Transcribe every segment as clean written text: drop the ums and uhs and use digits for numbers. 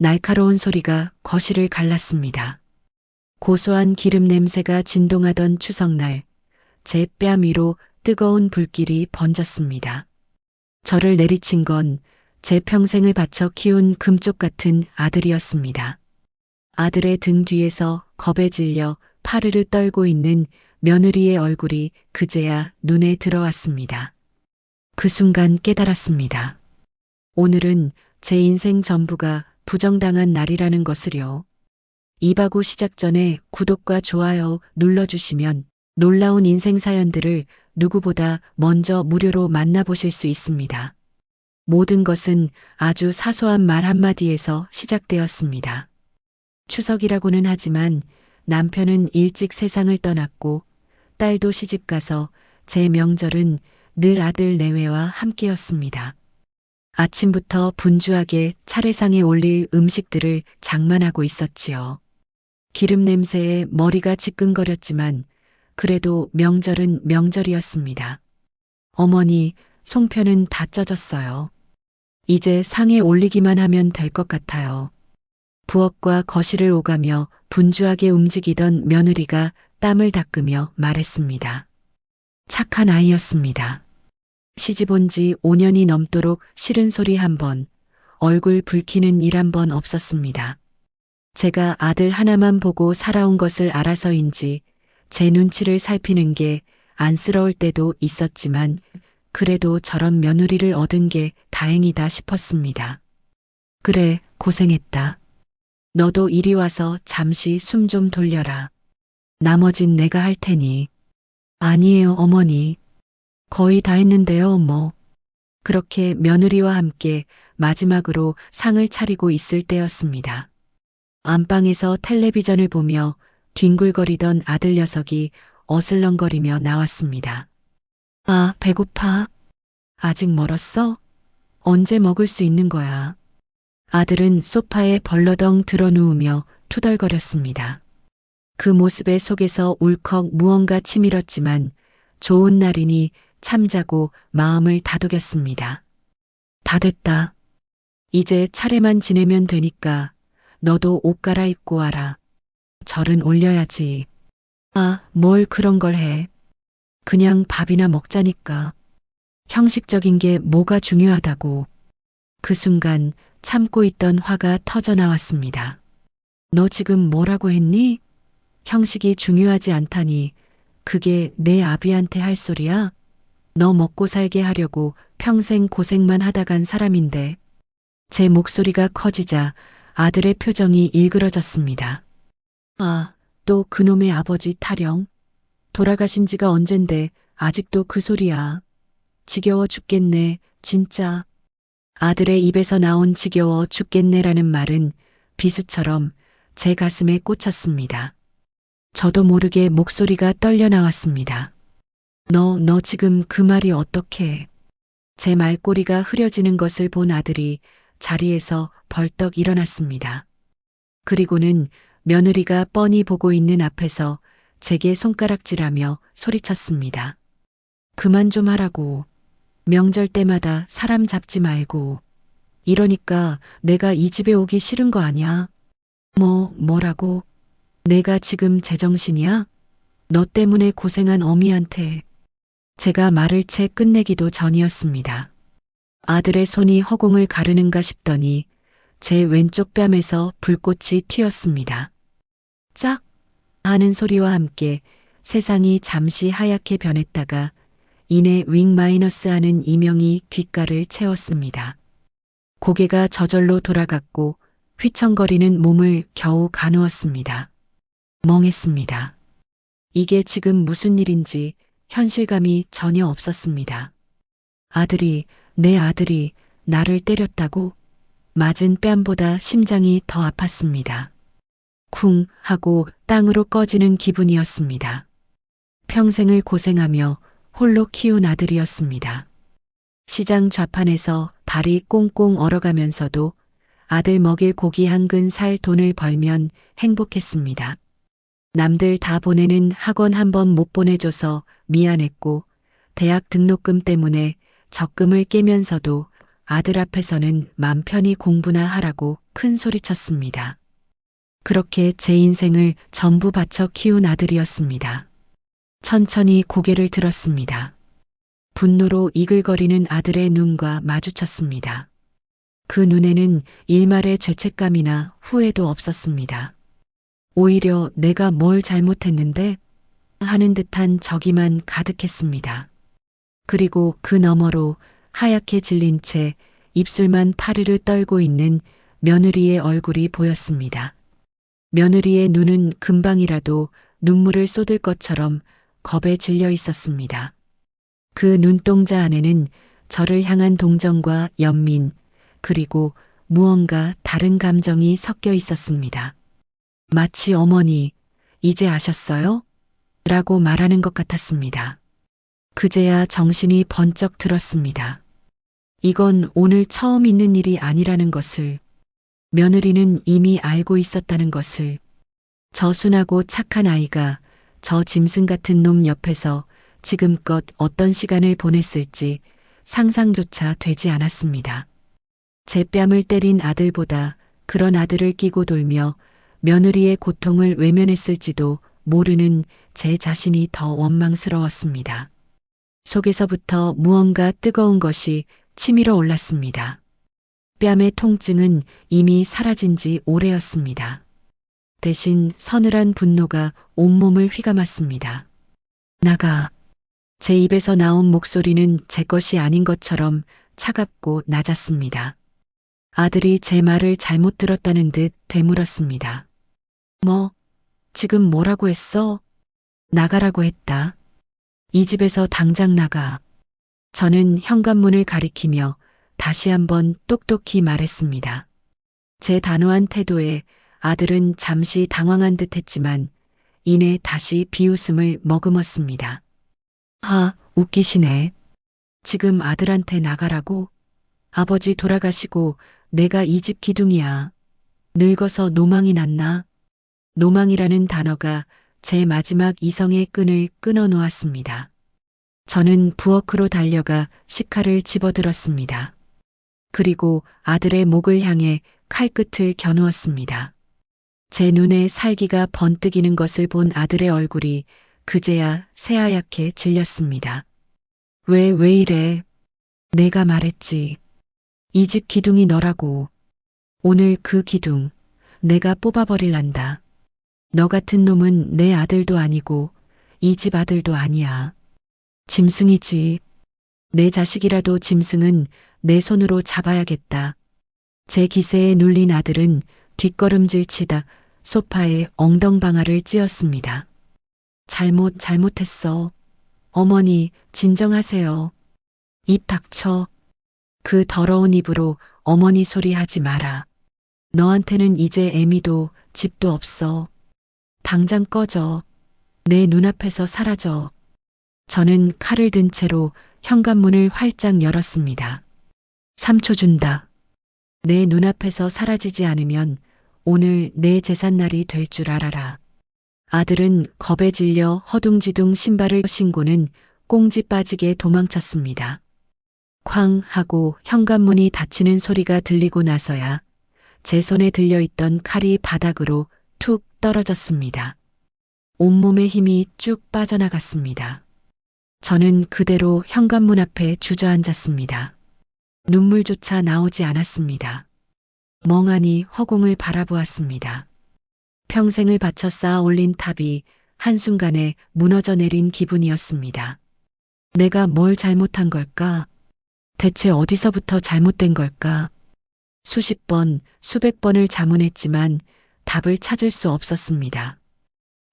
날카로운 소리가 거실을 갈랐습니다. 고소한 기름 냄새가 진동하던 추석날, 제 뺨 위로 뜨거운 불길이 번졌습니다. 저를 내리친 건 제 평생을 바쳐 키운 금쪽 같은 아들이었습니다. 아들의 등 뒤에서 겁에 질려 파르르 떨고 있는 며느리의 얼굴이 그제야 눈에 들어왔습니다. 그 순간 깨달았습니다. 오늘은 제 인생 전부가 부정당한 날이라는 것을요. 이바구 시작 전에 구독과 좋아요 눌러주시면 놀라운 인생 사연들을 누구보다 먼저 무료로 만나보실 수 있습니다. 모든 것은 아주 사소한 말 한마디에서 시작되었습니다. 추석이라고는 하지만 남편은 일찍 세상을 떠났고 딸도 시집가서 제 명절은 늘 아들 내외와 함께였습니다. 아침부터 분주하게 차례상에 올릴 음식들을 장만하고 있었지요. 기름 냄새에 머리가 지끈거렸지만 그래도 명절은 명절이었습니다. 어머니, 송편은 다 쪄졌어요. 이제 상에 올리기만 하면 될 것 같아요. 부엌과 거실을 오가며 분주하게 움직이던 며느리가 땀을 닦으며 말했습니다. 착한 아이였습니다. 시집 온 지 5년이 넘도록 싫은 소리 한 번, 얼굴 붉히는 일 한 번 없었습니다. 제가 아들 하나만 보고 살아온 것을 알아서인지 제 눈치를 살피는 게 안쓰러울 때도 있었지만 그래도 저런 며느리를 얻은 게 다행이다 싶었습니다. 그래, 고생했다. 너도 이리 와서 잠시 숨 좀 돌려라. 나머진 내가 할 테니. 아니에요, 어머니. 거의 다 했는데요, 뭐. 그렇게 며느리와 함께 마지막으로 상을 차리고 있을 때였습니다. 안방에서 텔레비전을 보며 뒹굴거리던 아들 녀석이 어슬렁거리며 나왔습니다. 아, 배고파. 아직 멀었어? 언제 먹을 수 있는 거야? 아들은 소파에 벌러덩 드러누우며 투덜거렸습니다. 그 모습의 속에서 울컥 무언가 치밀었지만 좋은 날이니 참자고 마음을 다독였습니다. 다 됐다. 이제 차례만 지내면 되니까 너도 옷 갈아입고 와라. 절은 올려야지. 아, 뭘 그런 걸 해. 그냥 밥이나 먹자니까. 형식적인 게 뭐가 중요하다고. 그 순간 참고 있던 화가 터져 나왔습니다. 너 지금 뭐라고 했니? 형식이 중요하지 않다니 그게 내 아비한테 할 소리야? 너 먹고 살게 하려고 평생 고생만 하다 간 사람인데. 제 목소리가 커지자 아들의 표정이 일그러졌습니다. 아, 또 그놈의 아버지 타령? 돌아가신 지가 언젠데 아직도 그 소리야. 지겨워 죽겠네, 진짜. 아들의 입에서 나온 지겨워 죽겠네라는 말은 비수처럼 제 가슴에 꽂혔습니다. 저도 모르게 목소리가 떨려 나왔습니다. 너 지금 그 말이 어떻게? 제 말꼬리가 흐려지는 것을 본 아들이 자리에서 벌떡 일어났습니다. 그리고는 며느리가 뻔히 보고 있는 앞에서 제게 손가락질하며 소리쳤습니다. 그만 좀 하라고. 명절 때마다 사람 잡지 말고. 이러니까 내가 이 집에 오기 싫은 거 아니야? 뭐라고? 내가 지금 제정신이야? 너 때문에 고생한 어미한테. 제가 말을 채 끝내기도 전이었습니다. 아들의 손이 허공을 가르는가 싶더니 제 왼쪽 뺨에서 불꽃이 튀었습니다. 짝! 하는 소리와 함께 세상이 잠시 하얗게 변했다가 이내 윙 마이너스 하는 이명이 귓가를 채웠습니다. 고개가 저절로 돌아갔고 휘청거리는 몸을 겨우 가누었습니다. 멍했습니다. 이게 지금 무슨 일인지 현실감이 전혀 없었습니다. 내 아들이 나를 때렸다고? 맞은 뺨보다 심장이 더 아팠습니다. 쿵 하고 땅으로 꺼지는 기분이었습니다. 평생을 고생하며 홀로 키운 아들이었습니다. 시장 좌판에서 발이 꽁꽁 얼어가면서도 아들 먹일 고기 한 근 살 돈을 벌면 행복했습니다. 남들 다 보내는 학원 한 번 못 보내줘서 미안했고 대학 등록금 때문에 적금을 깨면서도 아들 앞에서는 맘 편히 공부나 하라고 큰 소리쳤습니다. 그렇게 제 인생을 전부 바쳐 키운 아들이었습니다. 천천히 고개를 들었습니다. 분노로 이글거리는 아들의 눈과 마주쳤습니다. 그 눈에는 일말의 죄책감이나 후회도 없었습니다. 오히려 내가 뭘 잘못했는데 하는 듯한 적이만 가득했습니다. 그리고 그 너머로 하얗게 질린 채 입술만 파르르 떨고 있는 며느리의 얼굴이 보였습니다. 며느리의 눈은 금방이라도 눈물을 쏟을 것처럼 겁에 질려 있었습니다. 그 눈동자 안에는 저를 향한 동정과 연민, 그리고 무언가 다른 감정이 섞여 있었습니다. 마치 어머니, 이제 아셨어요? 라고 말하는 것 같았습니다. 그제야 정신이 번쩍 들었습니다. 이건 오늘 처음 있는 일이 아니라는 것을, 며느리는 이미 알고 있었다는 것을, 저 순하고 착한 아이가 저 짐승 같은 놈 옆에서 지금껏 어떤 시간을 보냈을지 상상조차 되지 않았습니다. 제 뺨을 때린 아들보다 그런 아들을 끼고 돌며 며느리의 고통을 외면했을지도 모르는 제 자신이 더 원망스러웠습니다. 속에서부터 무언가 뜨거운 것이 치밀어 올랐습니다. 뺨의 통증은 이미 사라진 지 오래였습니다. 대신 서늘한 분노가 온몸을 휘감았습니다. 나가. 제 입에서 나온 목소리는 제 것이 아닌 것처럼 차갑고 낮았습니다. 아들이 제 말을 잘못 들었다는 듯 되물었습니다. 뭐, 지금 뭐라고 했어? 나가라고 했다. 이 집에서 당장 나가. 저는 현관문을 가리키며 다시 한번 똑똑히 말했습니다. 제 단호한 태도에 아들은 잠시 당황한 듯 했지만 이내 다시 비웃음을 머금었습니다. 웃기시네. 지금 아들한테 나가라고? 아버지 돌아가시고 내가 이 집 기둥이야. 늙어서 노망이 났나? 노망이라는 단어가 제 마지막 이성의 끈을 끊어 놓았습니다. 저는 부엌으로 달려가 식칼을 집어들었습니다. 그리고 아들의 목을 향해 칼끝을 겨누었습니다. 제 눈에 살기가 번뜩이는 것을 본 아들의 얼굴이 그제야 새하얗게 질렸습니다. 왜 이래? 내가 말했지. 이 집 기둥이 너라고. 오늘 그 기둥, 내가 뽑아버릴란다. 너 같은 놈은 내 아들도 아니고 이 집 아들도 아니야. 짐승이지. 내 자식이라도 짐승은 내 손으로 잡아야겠다. 제 기세에 눌린 아들은 뒷걸음질 치다 소파에 엉덩방아를 찧었습니다. 잘못했어. 어머니, 진정하세요. 입 닥쳐. 그 더러운 입으로 어머니 소리 하지 마라. 너한테는 이제 애미도 집도 없어. 당장 꺼져. 내 눈앞에서 사라져. 저는 칼을 든 채로 현관문을 활짝 열었습니다. 3초 준다. 내 눈앞에서 사라지지 않으면 오늘 내 제삿날이 될 줄 알아라. 아들은 겁에 질려 허둥지둥 신발을 신고는 꽁지 빠지게 도망쳤습니다. 쾅 하고 현관문이 닫히는 소리가 들리고 나서야 제 손에 들려있던 칼이 바닥으로 툭 떨어졌습니다. 온몸의 힘이 쭉 빠져나갔습니다. 저는 그대로 현관문 앞에 주저앉았습니다. 눈물조차 나오지 않았습니다. 멍하니 허공을 바라보았습니다. 평생을 바쳐 쌓아 올린 탑이 한순간에 무너져 내린 기분이었습니다. 내가 뭘 잘못한 걸까? 대체 어디서부터 잘못된 걸까? 수십 번, 수백 번을 자문했지만 답을 찾을 수 없었습니다.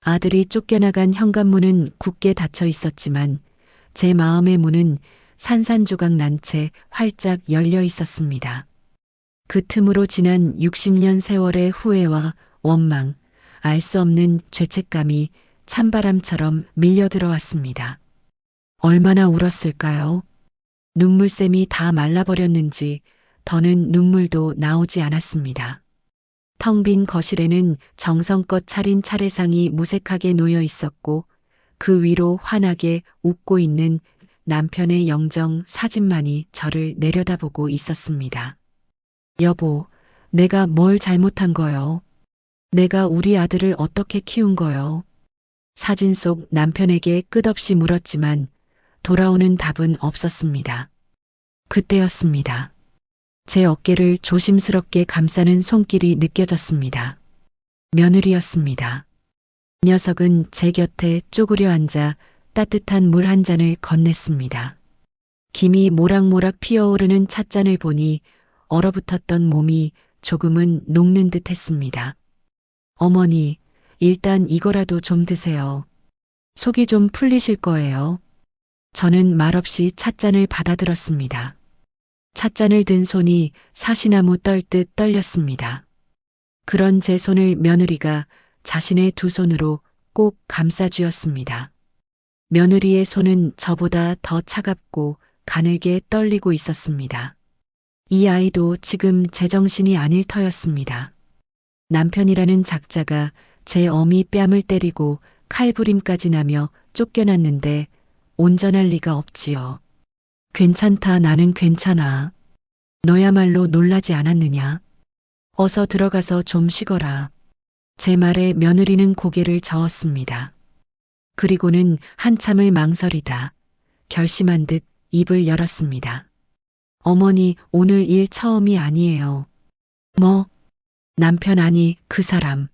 아들이 쫓겨나간 현관문은 굳게 닫혀 있었지만 제 마음의 문은 산산조각 난 채 활짝 열려 있었습니다. 그 틈으로 지난 60년 세월의 후회와 원망, 알 수 없는 죄책감이 찬바람처럼 밀려들어왔습니다. 얼마나 울었을까요? 눈물샘이 다 말라버렸는지 더는 눈물도 나오지 않았습니다. 텅 빈 거실에는 정성껏 차린 차례상이 무색하게 놓여 있었고 그 위로 환하게 웃고 있는 남편의 영정 사진만이 저를 내려다보고 있었습니다. 여보, 내가 뭘 잘못한 거요? 내가 우리 아들을 어떻게 키운 거요? 사진 속 남편에게 끝없이 물었지만 돌아오는 답은 없었습니다. 그때였습니다. 제 어깨를 조심스럽게 감싸는 손길이 느껴졌습니다. 며느리였습니다. 녀석은 제 곁에 쪼그려 앉아 따뜻한 물 한 잔을 건넸습니다. 김이 모락모락 피어오르는 찻잔을 보니 얼어붙었던 몸이 조금은 녹는 듯 했습니다. 어머니, 일단 이거라도 좀 드세요. 속이 좀 풀리실 거예요. 저는 말없이 찻잔을 받아들었습니다. 찻잔을 든 손이 사시나무 떨듯 떨렸습니다. 그런 제 손을 며느리가 자신의 두 손으로 꼭 감싸쥐었습니다. 며느리의 손은 저보다 더 차갑고 가늘게 떨리고 있었습니다. 이 아이도 지금 제정신이 아닐 터였습니다. 남편이라는 작자가 제 어미 뺨을 때리고 칼부림까지 나며 쫓겨났는데 온전할 리가 없지요. 괜찮다, 나는 괜찮아. 너야말로 놀라지 않았느냐? 어서 들어가서 좀 쉬거라. 제 말에 며느리는 고개를 저었습니다. 그리고는 한참을 망설이다 결심한 듯 입을 열었습니다. 어머니, 오늘 일 처음이 아니에요. 뭐? 남편 아니, 그 사람.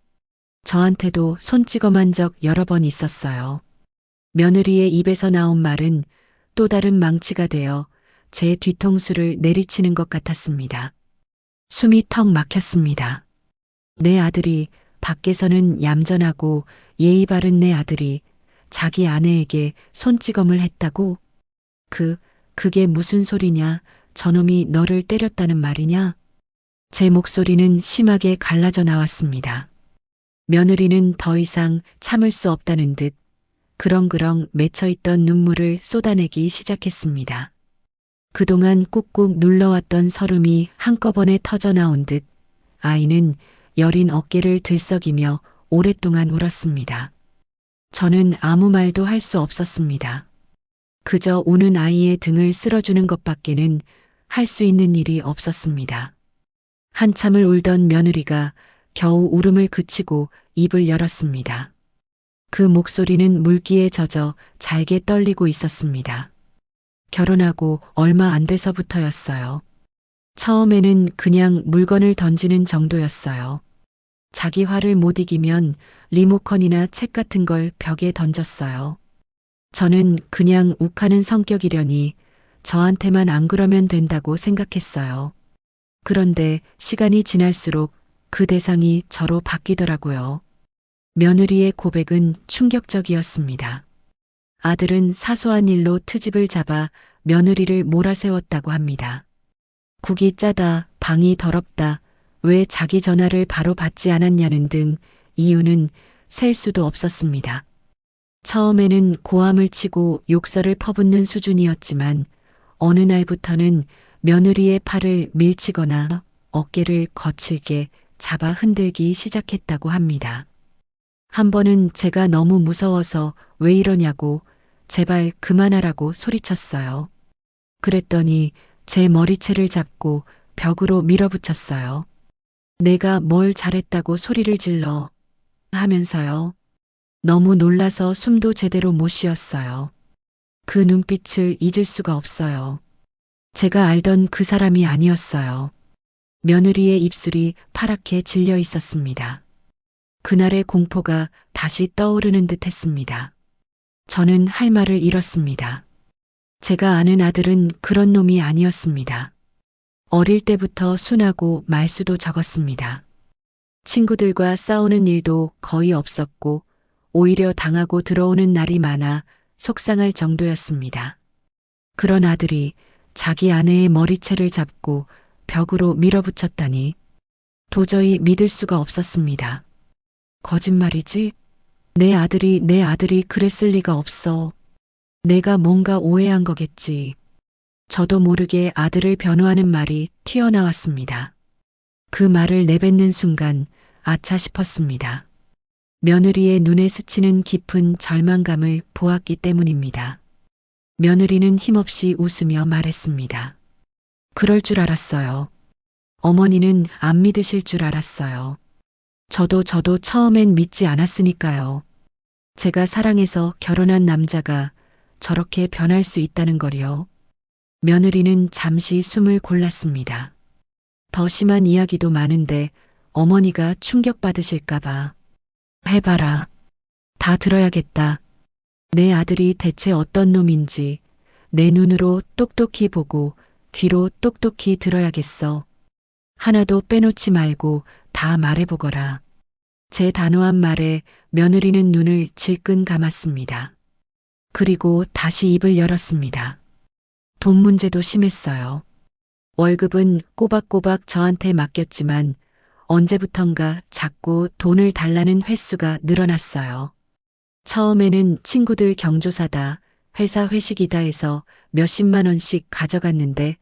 저한테도 손 찍어만 적 여러 번 있었어요. 며느리의 입에서 나온 말은 또 다른 망치가 되어 제 뒤통수를 내리치는 것 같았습니다. 숨이 턱 막혔습니다. 내 아들이, 밖에서는 얌전하고 예의 바른 내 아들이 자기 아내에게 손찌검을 했다고? 그게 무슨 소리냐? 저놈이 너를 때렸다는 말이냐? 제 목소리는 심하게 갈라져 나왔습니다. 며느리는 더 이상 참을 수 없다는 듯 그렁그렁 맺혀있던 눈물을 쏟아내기 시작했습니다. 그동안 꾹꾹 눌러왔던 서름이 한꺼번에 터져나온 듯 아이는 여린 어깨를 들썩이며 오랫동안 울었습니다. 저는 아무 말도 할 수 없었습니다. 그저 우는 아이의 등을 쓸어주는 것밖에는 할 수 있는 일이 없었습니다. 한참을 울던 며느리가 겨우 울음을 그치고 입을 열었습니다. 그 목소리는 물기에 젖어 잘게 떨리고 있었습니다. 결혼하고 얼마 안 돼서부터였어요. 처음에는 그냥 물건을 던지는 정도였어요. 자기 화를 못 이기면 리모컨이나 책 같은 걸 벽에 던졌어요. 저는 그냥 욱하는 성격이려니 저한테만 안 그러면 된다고 생각했어요. 그런데 시간이 지날수록 그 대상이 저로 바뀌더라고요. 며느리의 고백은 충격적이었습니다. 아들은 사소한 일로 트집을 잡아 며느리를 몰아세웠다고 합니다. 국이 짜다, 방이 더럽다, 왜 자기 전화를 바로 받지 않았냐는 등 이유는 셀 수도 없었습니다. 처음에는 고함을 치고 욕설을 퍼붓는 수준이었지만 어느 날부터는 며느리의 팔을 밀치거나 어깨를 거칠게 잡아 흔들기 시작했다고 합니다. 한 번은 제가 너무 무서워서 왜 이러냐고 제발 그만하라고 소리쳤어요. 그랬더니 제 머리채를 잡고 벽으로 밀어붙였어요. 내가 뭘 잘했다고 소리를 질러 하면서요. 너무 놀라서 숨도 제대로 못 쉬었어요. 그 눈빛을 잊을 수가 없어요. 제가 알던 그 사람이 아니었어요. 며느리의 입술이 파랗게 질려 있었습니다. 그날의 공포가 다시 떠오르는 듯 했습니다. 저는 할 말을 잃었습니다. 제가 아는 아들은 그런 놈이 아니었습니다. 어릴 때부터 순하고 말수도 적었습니다. 친구들과 싸우는 일도 거의 없었고 오히려 당하고 들어오는 날이 많아 속상할 정도였습니다. 그런 아들이 자기 아내의 머리채를 잡고 벽으로 밀어붙였다니 도저히 믿을 수가 없었습니다. 거짓말이지? 내 아들이 그랬을 리가 없어. 내가 뭔가 오해한 거겠지. 저도 모르게 아들을 변호하는 말이 튀어나왔습니다. 그 말을 내뱉는 순간 아차 싶었습니다. 며느리의 눈에 스치는 깊은 절망감을 보았기 때문입니다. 며느리는 힘없이 웃으며 말했습니다. 그럴 줄 알았어요. 어머니는 안 믿으실 줄 알았어요. 저도 처음엔 믿지 않았으니까요. 제가 사랑해서 결혼한 남자가 저렇게 변할 수 있다는 걸요. 며느리는 잠시 숨을 골랐습니다. 더 심한 이야기도 많은데 어머니가 충격받으실까봐. 해봐라. 다 들어야겠다. 내 아들이 대체 어떤 놈인지 내 눈으로 똑똑히 보고 귀로 똑똑히 들어야겠어. 하나도 빼놓지 말고 다 말해보거라. 제 단호한 말에 며느리는 눈을 질끈 감았습니다. 그리고 다시 입을 열었습니다. 돈 문제도 심했어요. 월급은 꼬박꼬박 저한테 맡겼지만 언제부턴가 자꾸 돈을 달라는 횟수가 늘어났어요. 처음에는 친구들 경조사다, 회사 회식이다 해서 몇십만 원씩 가져갔는데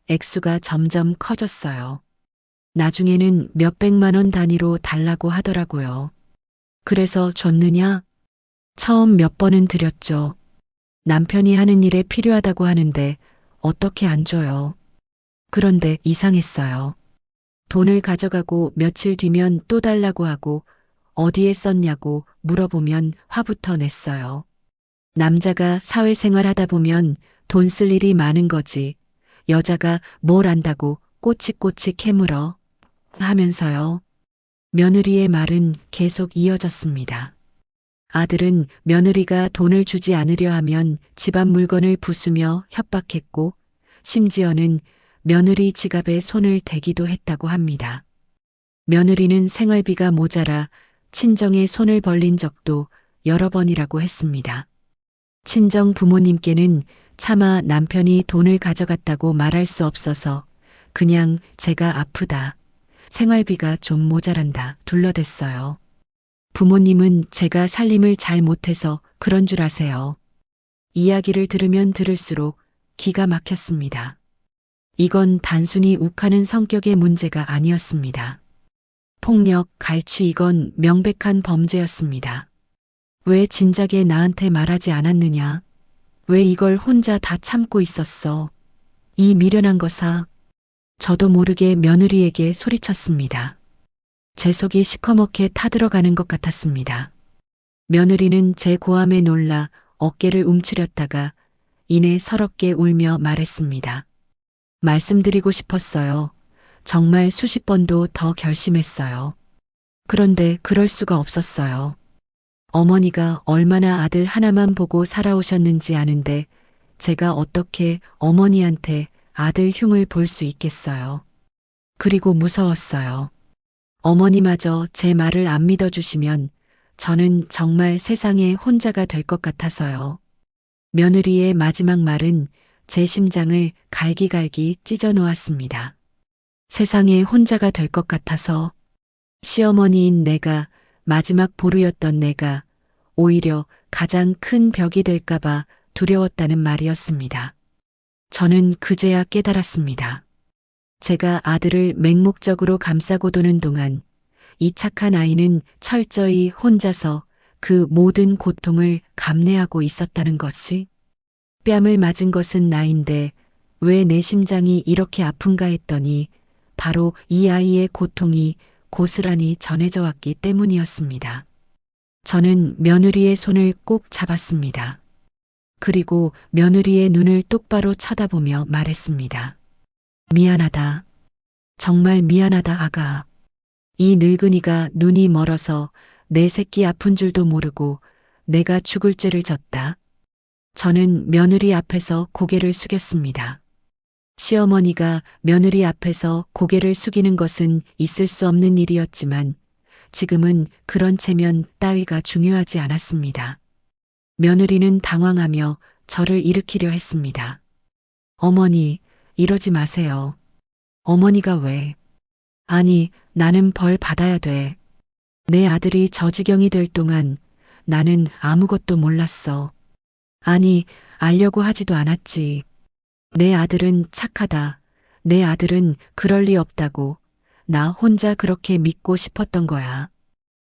액수가 점점 커졌어요. 나중에는 몇백만 원 단위로 달라고 하더라고요. 그래서 줬느냐? 처음 몇 번은 드렸죠. 남편이 하는 일에 필요하다고 하는데 어떻게 안 줘요? 그런데 이상했어요. 돈을 가져가고 며칠 뒤면 또 달라고 하고 어디에 썼냐고 물어보면 화부터 냈어요. 남자가 사회생활 하다 보면 돈 쓸 일이 많은 거지. 여자가 뭘 안다고 꼬치꼬치 캐물어. 하면서요. 며느리의 말은 계속 이어졌습니다. 아들은 며느리가 돈을 주지 않으려 하면 집안 물건을 부수며 협박했고 심지어는 며느리 지갑에 손을 대기도 했다고 합니다. 며느리는 생활비가 모자라 친정에 손을 벌린 적도 여러 번이라고 했습니다. 친정 부모님께는 차마 남편이 돈을 가져갔다고 말할 수 없어서 그냥 제가 아프다. 생활비가 좀 모자란다. 둘러댔어요. 부모님은 제가 살림을 잘 못해서 그런 줄 아세요. 이야기를 들으면 들을수록 기가 막혔습니다. 이건 단순히 욱하는 성격의 문제가 아니었습니다. 폭력, 갈취 이건 명백한 범죄였습니다. 왜 진작에 나한테 말하지 않았느냐? 왜 이걸 혼자 다 참고 있었어? 이 미련한 거사. 저도 모르게 며느리에게 소리쳤습니다. 제 속이 시커멓게 타들어가는 것 같았습니다. 며느리는 제 고함에 놀라 어깨를 움츠렸다가 이내 서럽게 울며 말했습니다. 말씀드리고 싶었어요. 정말 수십 번도 더 결심했어요. 그런데 그럴 수가 없었어요. 어머니가 얼마나 아들 하나만 보고 살아오셨는지 아는데 제가 어떻게 어머니한테 아들 흉을 볼 수 있겠어요. 그리고 무서웠어요. 어머니마저 제 말을 안 믿어주시면 저는 정말 세상에 혼자가 될 것 같아서요. 며느리의 마지막 말은 제 심장을 갈기갈기 찢어 놓았습니다. 세상에 혼자가 될 것 같아서 시어머니인 내가 마지막 보루였던 내가 오히려 가장 큰 벽이 될까봐 두려웠다는 말이었습니다. 저는 그제야 깨달았습니다. 제가 아들을 맹목적으로 감싸고 도는 동안 이 착한 아이는 철저히 혼자서 그 모든 고통을 감내하고 있었다는 것이 뺨을 맞은 것은 나인데 왜 내 심장이 이렇게 아픈가 했더니 바로 이 아이의 고통이 고스란히 전해져 왔기 때문이었습니다. 저는 며느리의 손을 꼭 잡았습니다. 그리고 며느리의 눈을 똑바로 쳐다보며 말했습니다. 미안하다. 정말 미안하다 아가. 이 늙은이가 눈이 멀어서 내 새끼 아픈 줄도 모르고 내가 죽을 죄를 졌다. 저는 며느리 앞에서 고개를 숙였습니다. 시어머니가 며느리 앞에서 고개를 숙이는 것은 있을 수 없는 일이었지만 지금은 그런 체면 따위가 중요하지 않았습니다. 며느리는 당황하며 저를 일으키려 했습니다. 어머니, 이러지 마세요. 어머니가 왜? 아니, 나는 벌 받아야 돼. 내 아들이 저 지경이 될 동안 나는 아무것도 몰랐어. 아니, 알려고 하지도 않았지. 내 아들은 착하다. 내 아들은 그럴 리 없다고. 나 혼자 그렇게 믿고 싶었던 거야.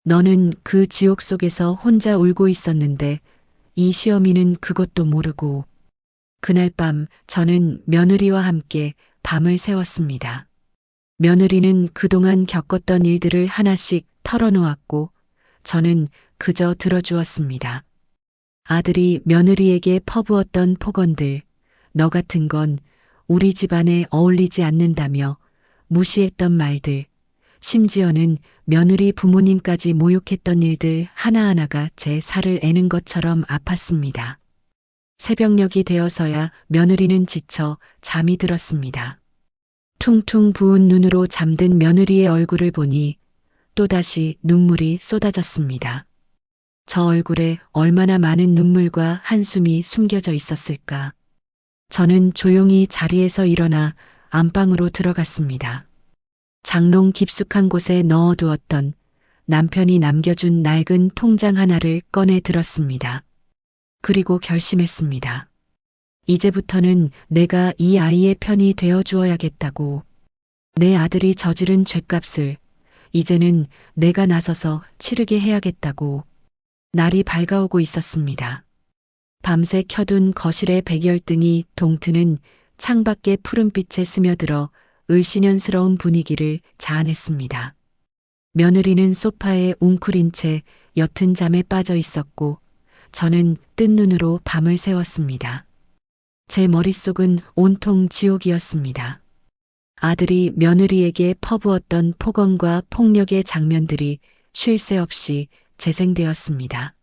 너는 그 지옥 속에서 혼자 울고 있었는데 이 시어미는 그것도 모르고 그날 밤 저는 며느리와 함께 밤을 새웠습니다. 며느리는 그동안 겪었던 일들을 하나씩 털어놓았고 저는 그저 들어주었습니다. 아들이 며느리에게 퍼부었던 폭언들, 너 같은 건 우리 집안에 어울리지 않는다며 무시했던 말들, 심지어는 며느리 부모님까지 모욕했던 일들 하나하나가 제 살을 애는 것처럼 아팠습니다. 새벽녘이 되어서야 며느리는 지쳐 잠이 들었습니다. 퉁퉁 부은 눈으로 잠든 며느리의 얼굴을 보니 또다시 눈물이 쏟아졌습니다. 저 얼굴에 얼마나 많은 눈물과 한숨이 숨겨져 있었을까. 저는 조용히 자리에서 일어나 안방으로 들어갔습니다. 장롱 깊숙한 곳에 넣어두었던 남편이 남겨준 낡은 통장 하나를 꺼내 들었습니다. 그리고 결심했습니다. 이제부터는 내가 이 아이의 편이 되어 주어야겠다고. 내 아들이 저지른 죗값을 이제는 내가 나서서 치르게 해야겠다고. 날이 밝아오고 있었습니다. 밤새 켜둔 거실의 백열등이 동트는 창밖의 푸른빛에 스며들어 을씨년스러운 분위기를 자아냈습니다. 며느리는 소파에 웅크린 채 옅은 잠에 빠져 있었고 저는 뜬 눈으로 밤을 새웠습니다. 제 머릿속은 온통 지옥이었습니다. 아들이 며느리에게 퍼부었던 폭언과 폭력의 장면들이 쉴 새 없이 재생되었습니다.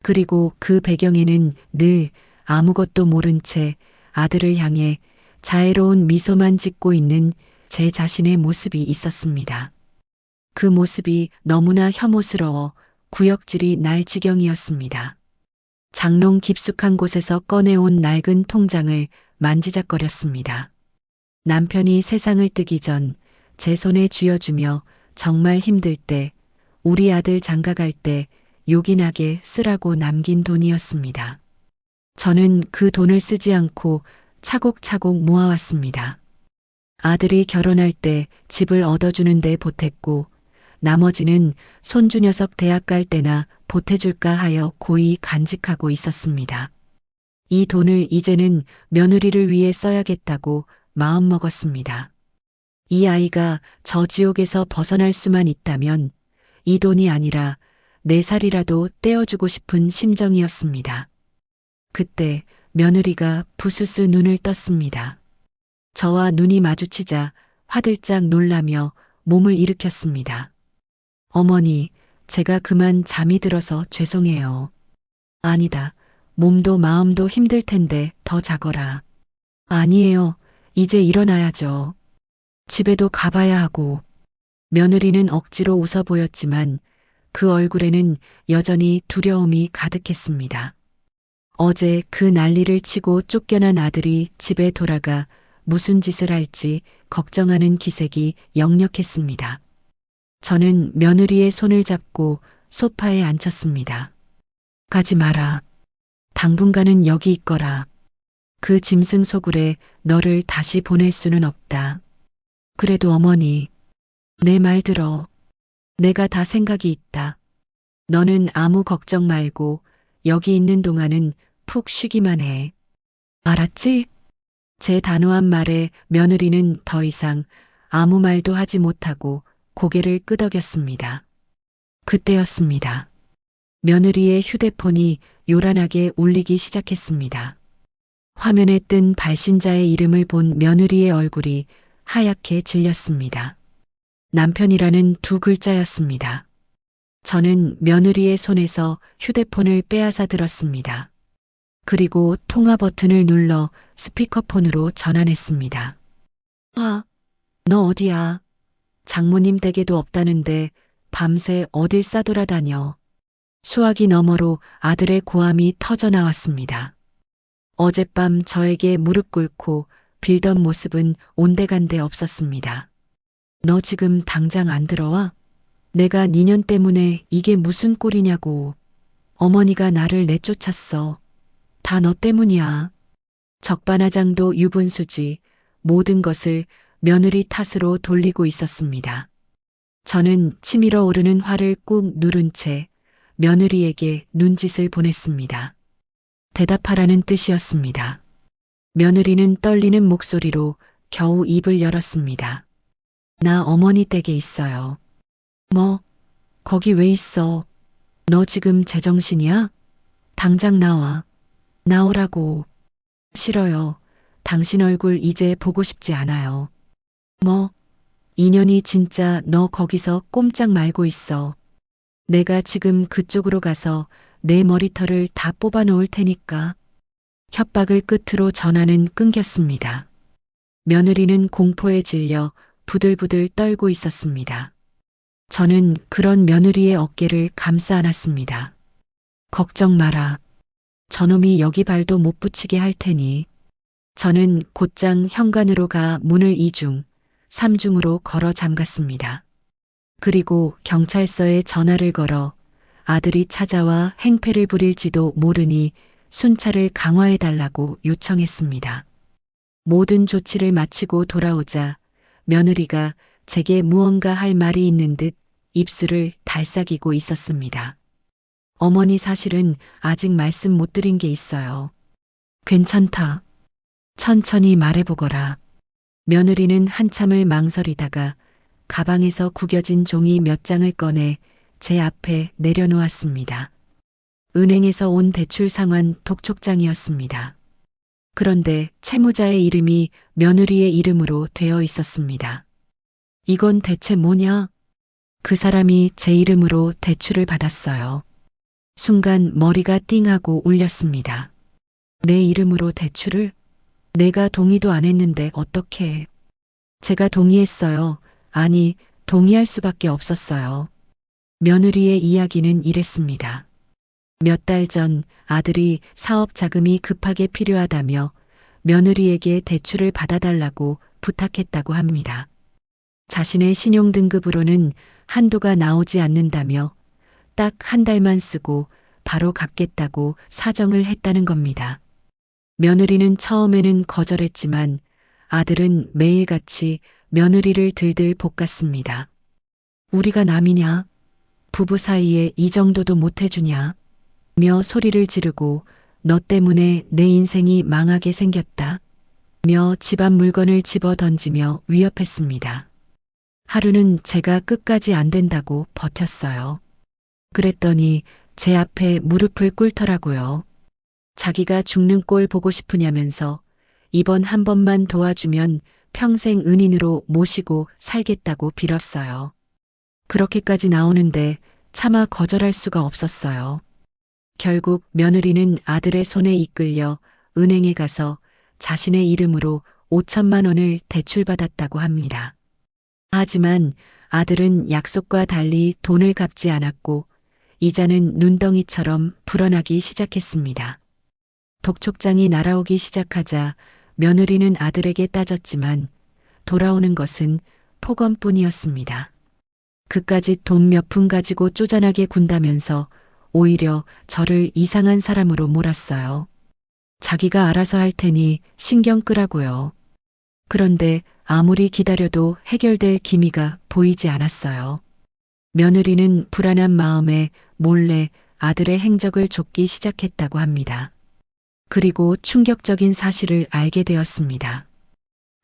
그리고 그 배경에는 늘 아무것도 모른 채 아들을 향해 자애로운 미소만 짓고 있는 제 자신의 모습이 있었습니다. 그 모습이 너무나 혐오스러워 구역질이 날 지경이었습니다. 장롱 깊숙한 곳에서 꺼내온 낡은 통장을 만지작거렸습니다. 남편이 세상을 뜨기 전 제 손에 쥐어주며 정말 힘들 때, 우리 아들 장가갈 때 요긴하게 쓰라고 남긴 돈이었습니다. 저는 그 돈을 쓰지 않고 차곡차곡 모아왔습니다. 아들이 결혼할 때 집을 얻어주는 데 보탰고 나머지는 손주 녀석 대학 갈 때나 보태줄까 하여 고이 간직하고 있었습니다. 이 돈을 이제는 며느리를 위해 써야겠다고 마음먹었습니다. 이 아이가 저 지옥에서 벗어날 수만 있다면 이 돈이 아니라 내 살이라도 떼어주고 싶은 심정이었습니다. 그때 며느리가 부스스 눈을 떴습니다. 저와 눈이 마주치자 화들짝 놀라며 몸을 일으켰습니다. 어머니, 제가 그만 잠이 들어서 죄송해요. 아니다. 몸도 마음도 힘들 텐데 더 자거라. 아니에요. 이제 일어나야죠. 집에도 가봐야 하고. 며느리는 억지로 웃어 보였지만 그 얼굴에는 여전히 두려움이 가득했습니다. 어제 그 난리를 치고 쫓겨난 아들이 집에 돌아가 무슨 짓을 할지 걱정하는 기색이 역력했습니다. 저는 며느리의 손을 잡고 소파에 앉혔습니다. 가지 마라. 당분간은 여기 있거라. 그 짐승 소굴에 너를 다시 보낼 수는 없다. 그래도 어머니, 내 말 들어. 내가 다 생각이 있다. 너는 아무 걱정 말고 여기 있는 동안은 푹 쉬기만 해. 알았지? 제 단호한 말에 며느리는 더 이상 아무 말도 하지 못하고 고개를 끄덕였습니다. 그때였습니다. 며느리의 휴대폰이 요란하게 울리기 시작했습니다. 화면에 뜬 발신자의 이름을 본 며느리의 얼굴이 하얗게 질렸습니다. 남편이라는 두 글자였습니다. 저는 며느리의 손에서 휴대폰을 빼앗아 들었습니다. 그리고 통화 버튼을 눌러 스피커폰으로 전환했습니다. 너 어디야? 장모님 댁에도 없다는데 밤새 어딜 싸돌아다녀. 수화기 너머로 아들의 고함이 터져 나왔습니다. 어젯밤 저에게 무릎 꿇고 빌던 모습은 온데간데 없었습니다. 너 지금 당장 안 들어와? 내가 니년 때문에 이게 무슨 꼴이냐고. 어머니가 나를 내쫓았어. 다 너 때문이야. 적반하장도 유분수지 모든 것을 며느리 탓으로 돌리고 있었습니다. 저는 치밀어 오르는 화를 꾹 누른 채 며느리에게 눈짓을 보냈습니다. 대답하라는 뜻이었습니다. 며느리는 떨리는 목소리로 겨우 입을 열었습니다. 나 어머니 댁에 있어요. 뭐, 거기 왜 있어? 너 지금 제정신이야? 당장 나와. 나오라고. 싫어요. 당신 얼굴 이제 보고 싶지 않아요. 뭐, 인연이 진짜 너 거기서 꼼짝 말고 있어. 내가 지금 그쪽으로 가서 내 머리털을 다 뽑아 놓을 테니까. 협박을 끝으로 전화는 끊겼습니다. 며느리는 공포에 질려 부들부들 떨고 있었습니다. 저는 그런 며느리의 어깨를 감싸 안았습니다. 걱정 마라. 저놈이 여기 발도 못 붙이게 할 테니. 저는 곧장 현관으로 가 문을 2중, 3중으로 걸어 잠갔습니다. 그리고 경찰서에 전화를 걸어 아들이 찾아와 행패를 부릴지도 모르니 순찰을 강화해달라고 요청했습니다. 모든 조치를 마치고 돌아오자 며느리가 제게 무언가 할 말이 있는 듯 입술을 달싹이고 있었습니다. 어머니 사실은 아직 말씀 못 드린 게 있어요. 괜찮다. 천천히 말해보거라. 며느리는 한참을 망설이다가 가방에서 구겨진 종이 몇 장을 꺼내 제 앞에 내려놓았습니다. 은행에서 온 대출 상환 독촉장이었습니다. 그런데 채무자의 이름이 며느리의 이름으로 되어 있었습니다. 이건 대체 뭐냐? 그 사람이 제 이름으로 대출을 받았어요. 순간 머리가 띵하고 울렸습니다. 내 이름으로 대출을? 내가 동의도 안 했는데 어떻게 해? 제가 동의했어요. 아니, 동의할 수밖에 없었어요. 며느리의 이야기는 이랬습니다. 몇 달 전 아들이 사업 자금이 급하게 필요하다며 며느리에게 대출을 받아달라고 부탁했다고 합니다. 자신의 신용등급으로는 한도가 나오지 않는다며 딱 한 달만 쓰고 바로 갚겠다고 사정을 했다는 겁니다. 며느리는 처음에는 거절했지만 아들은 매일같이 며느리를 들들 볶았습니다. 우리가 남이냐? 부부 사이에 이 정도도 못 해주냐? 며 소리를 지르고 너 때문에 내 인생이 망하게 생겼다. 며 집안 물건을 집어 던지며 위협했습니다. 하루는 제가 끝까지 안 된다고 버텼어요. 그랬더니 제 앞에 무릎을 꿇더라고요. 자기가 죽는 꼴 보고 싶으냐면서 이번 한 번만 도와주면 평생 은인으로 모시고 살겠다고 빌었어요. 그렇게까지 나오는데 차마 거절할 수가 없었어요. 결국 며느리는 아들의 손에 이끌려 은행에 가서 자신의 이름으로 5천만 원을 대출받았다고 합니다. 하지만 아들은 약속과 달리 돈을 갚지 않았고 이자는 눈덩이처럼 불어나기 시작했습니다. 독촉장이 날아오기 시작하자 며느리는 아들에게 따졌지만 돌아오는 것은 폭언뿐이었습니다. 그까짓 돈 몇 푼 가지고 쪼잔하게 군다면서 오히려 저를 이상한 사람으로 몰았어요. 자기가 알아서 할 테니 신경 끄라고요. 그런데 아무리 기다려도 해결될 기미가 보이지 않았어요. 며느리는 불안한 마음에 몰래 아들의 행적을 쫓기 시작했다고 합니다. 그리고 충격적인 사실을 알게 되었습니다.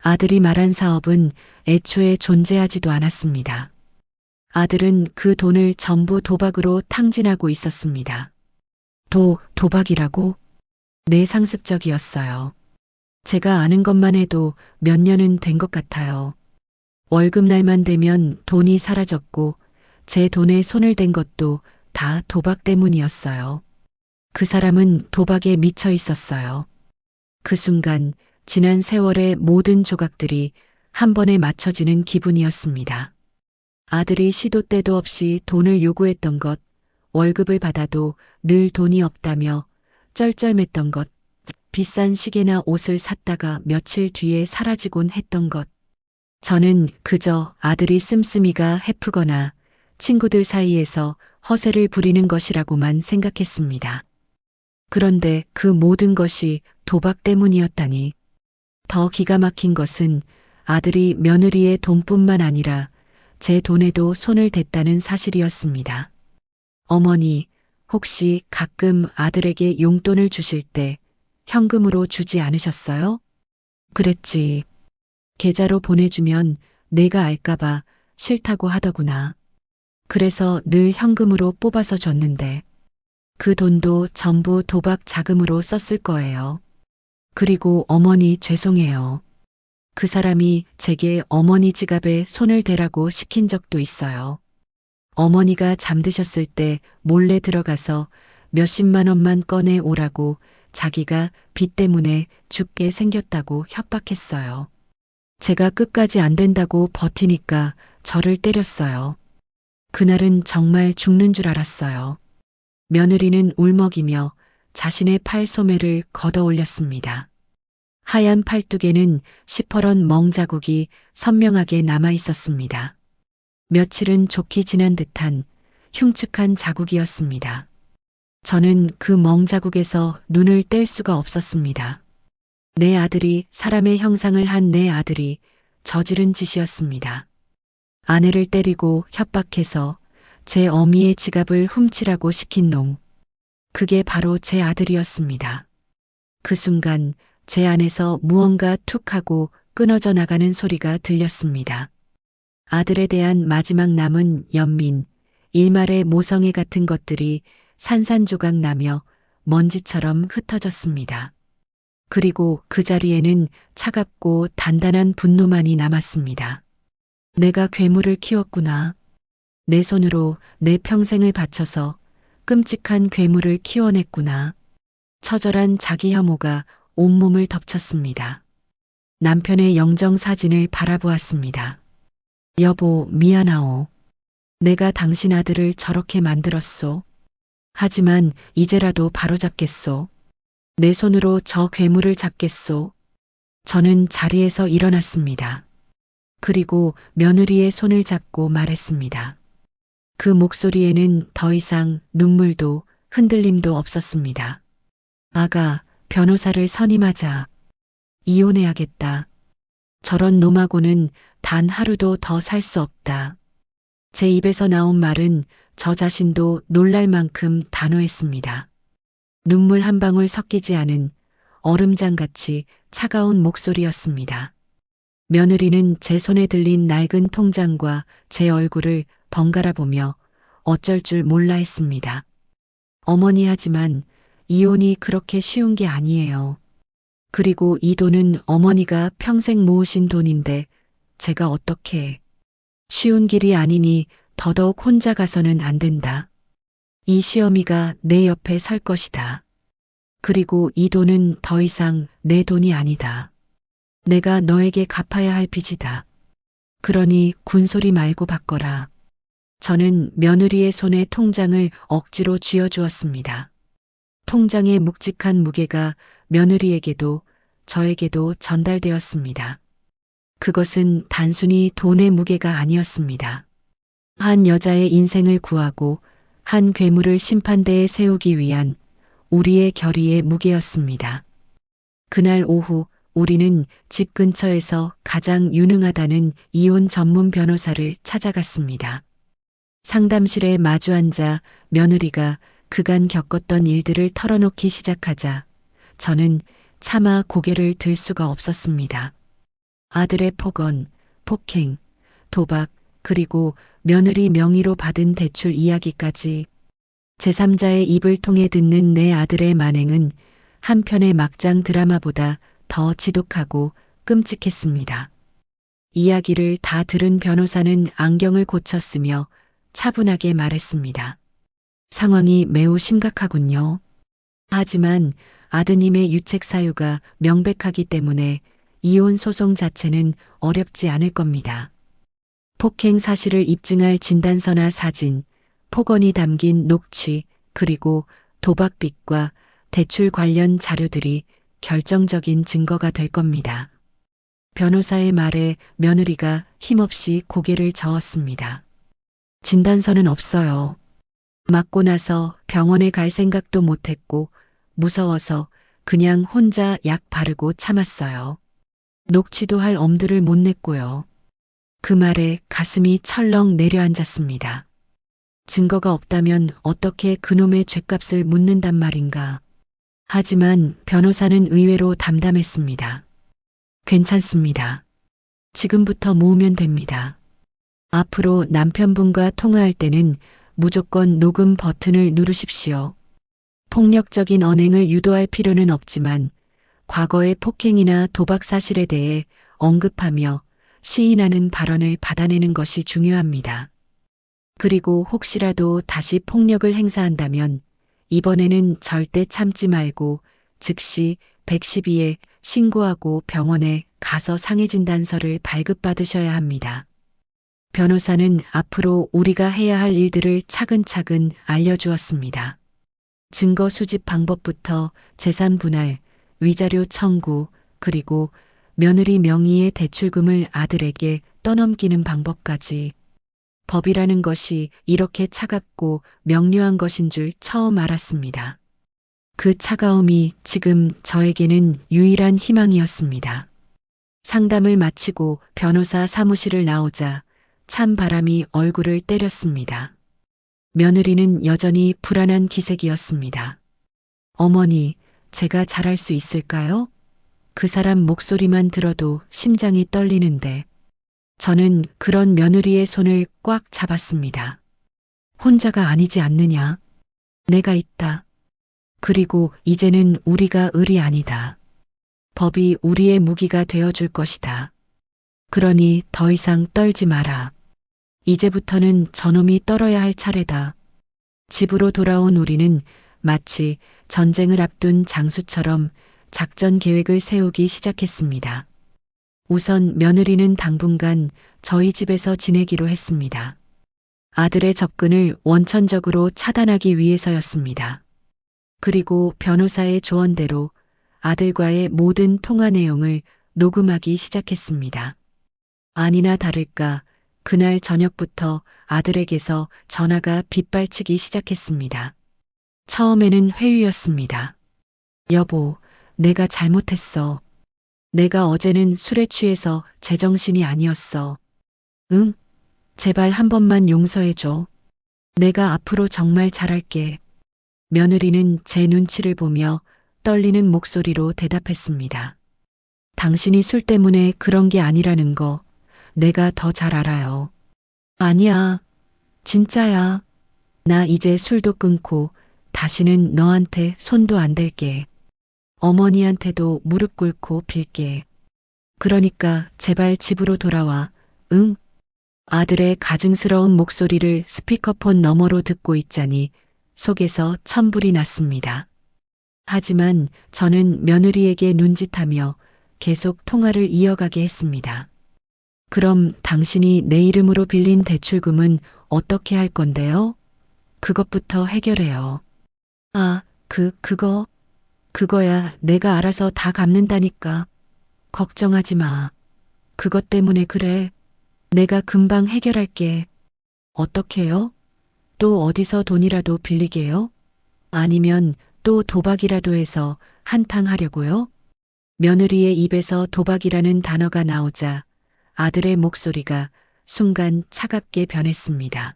아들이 말한 사업은 애초에 존재하지도 않았습니다. 아들은 그 돈을 전부 도박으로 탕진하고 있었습니다. 도박이라고? 네, 상습적이었어요. 제가 아는 것만 해도 몇 년은 된 것 같아요. 월급날만 되면 돈이 사라졌고 제 돈에 손을 댄 것도 다 도박 때문이었어요. 그 사람은 도박에 미쳐 있었어요. 그 순간 지난 세월의 모든 조각들이 한 번에 맞춰지는 기분이었습니다. 아들이 시도 때도 없이 돈을 요구했던 것, 월급을 받아도 늘 돈이 없다며 쩔쩔맸던 것, 비싼 시계나 옷을 샀다가 며칠 뒤에 사라지곤 했던 것. 저는 그저 아들이 씀씀이가 해프거나 친구들 사이에서 허세를 부리는 것이라고만 생각했습니다. 그런데 그 모든 것이 도박 때문이었다니. 더 기가 막힌 것은 아들이 며느리의 돈뿐만 아니라 제 돈에도 손을 댔다는 사실이었습니다. 어머니, 혹시 가끔 아들에게 용돈을 주실 때 현금으로 주지 않으셨어요? 그랬지. 계좌로 보내주면 내가 알까봐 싫다고 하더구나. 그래서 늘 현금으로 뽑아서 줬는데 그 돈도 전부 도박 자금으로 썼을 거예요. 그리고 어머니 죄송해요. 그 사람이 제게 어머니 지갑에 손을 대라고 시킨 적도 있어요. 어머니가 잠드셨을 때 몰래 들어가서 몇십만 원만 꺼내 오라고 자기가 빚 때문에 죽게 생겼다고 협박했어요. 제가 끝까지 안 된다고 버티니까 저를 때렸어요. 그날은 정말 죽는 줄 알았어요. 며느리는 울먹이며 자신의 팔 소매를 걷어 올렸습니다. 하얀 팔뚝에는 시퍼런 멍자국이 선명하게 남아 있었습니다. 며칠은 좋게 지난 듯한 흉측한 자국이었습니다. 저는 그 멍자국에서 눈을 뗄 수가 없었습니다. 내 아들이 사람의 형상을 한 내 아들이 저지른 짓이었습니다. 아내를 때리고 협박해서 제 어미의 지갑을 훔치라고 시킨 놈. 그게 바로 제 아들이었습니다. 그 순간 제 안에서 무언가 툭 하고 끊어져 나가는 소리가 들렸습니다. 아들에 대한 마지막 남은 연민, 일말의 모성애 같은 것들이 산산조각 나며 먼지처럼 흩어졌습니다. 그리고 그 자리에는 차갑고 단단한 분노만이 남았습니다. 내가 괴물을 키웠구나. 내 손으로 내 평생을 바쳐서 끔찍한 괴물을 키워냈구나. 처절한 자기 혐오가 온몸을 덮쳤습니다. 남편의 영정 사진을 바라보았습니다. 여보, 미안하오. 내가 당신 아들을 저렇게 만들었소. 하지만 이제라도 바로잡겠소. 내 손으로 저 괴물을 잡겠소. 저는 자리에서 일어났습니다. 그리고 며느리의 손을 잡고 말했습니다. 그 목소리에는 더 이상 눈물도 흔들림도 없었습니다. 아가, 변호사를 선임하자. 이혼해야겠다. 저런 놈하고는 단 하루도 더 살 수 없다. 제 입에서 나온 말은 저 자신도 놀랄 만큼 단호했습니다. 눈물 한 방울 섞이지 않은 얼음장같이 차가운 목소리였습니다. 며느리는 제 손에 들린 낡은 통장과 제 얼굴을 번갈아 보며 어쩔 줄 몰라 했습니다. 어머니, 하지만 이혼이 그렇게 쉬운 게 아니에요. 그리고 이 돈은 어머니가 평생 모으신 돈인데 제가 어떻게 쉬운 길이 아니니 더더욱 혼자 가서는 안 된다. 이 시어미가 내 옆에 설 것이다. 그리고 이 돈은 더 이상 내 돈이 아니다. 내가 너에게 갚아야 할 빚이다. 그러니 군소리 말고 바꿔라. 저는 며느리의 손에 통장을 억지로 쥐어주었습니다. 통장의 묵직한 무게가 며느리에게도 저에게도 전달되었습니다. 그것은 단순히 돈의 무게가 아니었습니다. 한 여자의 인생을 구하고 한 괴물을 심판대에 세우기 위한 우리의 결의의 무게였습니다. 그날 오후 우리는 집 근처에서 가장 유능하다는 이혼 전문 변호사를 찾아갔습니다. 상담실에 마주 앉아 며느리가 그간 겪었던 일들을 털어놓기 시작하자 저는 차마 고개를 들 수가 없었습니다. 아들의 폭언, 폭행, 도박, 그리고 며느리 명의로 받은 대출 이야기까지 제3자의 입을 통해 듣는 내 아들의 만행은 한편의 막장 드라마보다 더 지독하고 끔찍했습니다. 이야기를 다 들은 변호사는 안경을 고쳤으며 차분하게 말했습니다. 상황이 매우 심각하군요. 하지만 아드님의 유책 사유가 명백하기 때문에 이혼 소송 자체는 어렵지 않을 겁니다. 폭행 사실을 입증할 진단서나 사진, 폭언이 담긴 녹취, 그리고 도박빚과 대출 관련 자료들이 결정적인 증거가 될 겁니다. 변호사의 말에 며느리가 힘없이 고개를 저었습니다. 진단서는 없어요. 맞고 나서 병원에 갈 생각도 못했고 무서워서 그냥 혼자 약 바르고 참았어요. 녹취도 할 엄두를 못 냈고요. 그 말에 가슴이 철렁 내려앉았습니다. 증거가 없다면 어떻게 그놈의 죗값을 묻는단 말인가. 하지만 변호사는 의외로 담담했습니다. 괜찮습니다. 지금부터 모으면 됩니다. 앞으로 남편분과 통화할 때는 무조건 녹음 버튼을 누르십시오. 폭력적인 언행을 유도할 필요는 없지만 과거의 폭행이나 도박 사실에 대해 언급하며 시인하는 발언을 받아내는 것이 중요합니다. 그리고 혹시라도 다시 폭력을 행사한다면 이번에는 절대 참지 말고 즉시 112에 신고하고 병원에 가서 상해진단서를 발급받으셔야 합니다. 변호사는 앞으로 우리가 해야 할 일들을 차근차근 알려주었습니다. 증거 수집 방법부터 재산 분할, 위자료 청구, 그리고 며느리 명의의 대출금을 아들에게 떠넘기는 방법까지 법이라는 것이 이렇게 차갑고 명료한 것인 줄 처음 알았습니다. 그 차가움이 지금 저에게는 유일한 희망이었습니다. 상담을 마치고 변호사 사무실을 나오자 찬 바람이 얼굴을 때렸습니다. 며느리는 여전히 불안한 기색이었습니다. 어머니, 제가 잘할 수 있을까요? 그 사람 목소리만 들어도 심장이 떨리는데 저는 그런 며느리의 손을 꽉 잡았습니다. 혼자가 아니지 않느냐? 내가 있다. 그리고 이제는 우리가 을이 아니다. 법이 우리의 무기가 되어줄 것이다. 그러니 더 이상 떨지 마라. 이제부터는 저놈이 떨어야 할 차례다. 집으로 돌아온 우리는 마치 전쟁을 앞둔 장수처럼 작전 계획을 세우기 시작했습니다. 우선 며느리는 당분간 저희 집에서 지내기로 했습니다. 아들의 접근을 원천적으로 차단하기 위해서였습니다. 그리고 변호사의 조언대로 아들과의 모든 통화 내용을 녹음하기 시작했습니다. 아니나 다를까 그날 저녁부터 아들에게서 전화가 빗발치기 시작했습니다. 처음에는 회유였습니다. 여보, 내가 잘못했어. 내가 어제는 술에 취해서 제정신이 아니었어. 응? 제발 한 번만 용서해줘. 내가 앞으로 정말 잘할게. 며느리는 제 눈치를 보며 떨리는 목소리로 대답했습니다. 당신이 술 때문에 그런 게 아니라는 거 내가 더 잘 알아요. 아니야. 진짜야. 나 이제 술도 끊고 다시는 너한테 손도 안 댈게. 어머니한테도 무릎 꿇고 빌게. 그러니까 제발 집으로 돌아와. 응? 아들의 가증스러운 목소리를 스피커폰 너머로 듣고 있자니 속에서 천불이 났습니다. 하지만 저는 며느리에게 눈짓하며 계속 통화를 이어가게 했습니다. 그럼 당신이 내 이름으로 빌린 대출금은 어떻게 할 건데요? 그것부터 해결해요. 아, 그거야 내가 알아서 다 갚는다니까. 걱정하지 마. 그것 때문에 그래. 내가 금방 해결할게. 어떻게요? 또 어디서 돈이라도 빌리게요? 아니면 또 도박이라도 해서 한탕 하려고요? 며느리의 입에서 도박이라는 단어가 나오자 아들의 목소리가 순간 차갑게 변했습니다.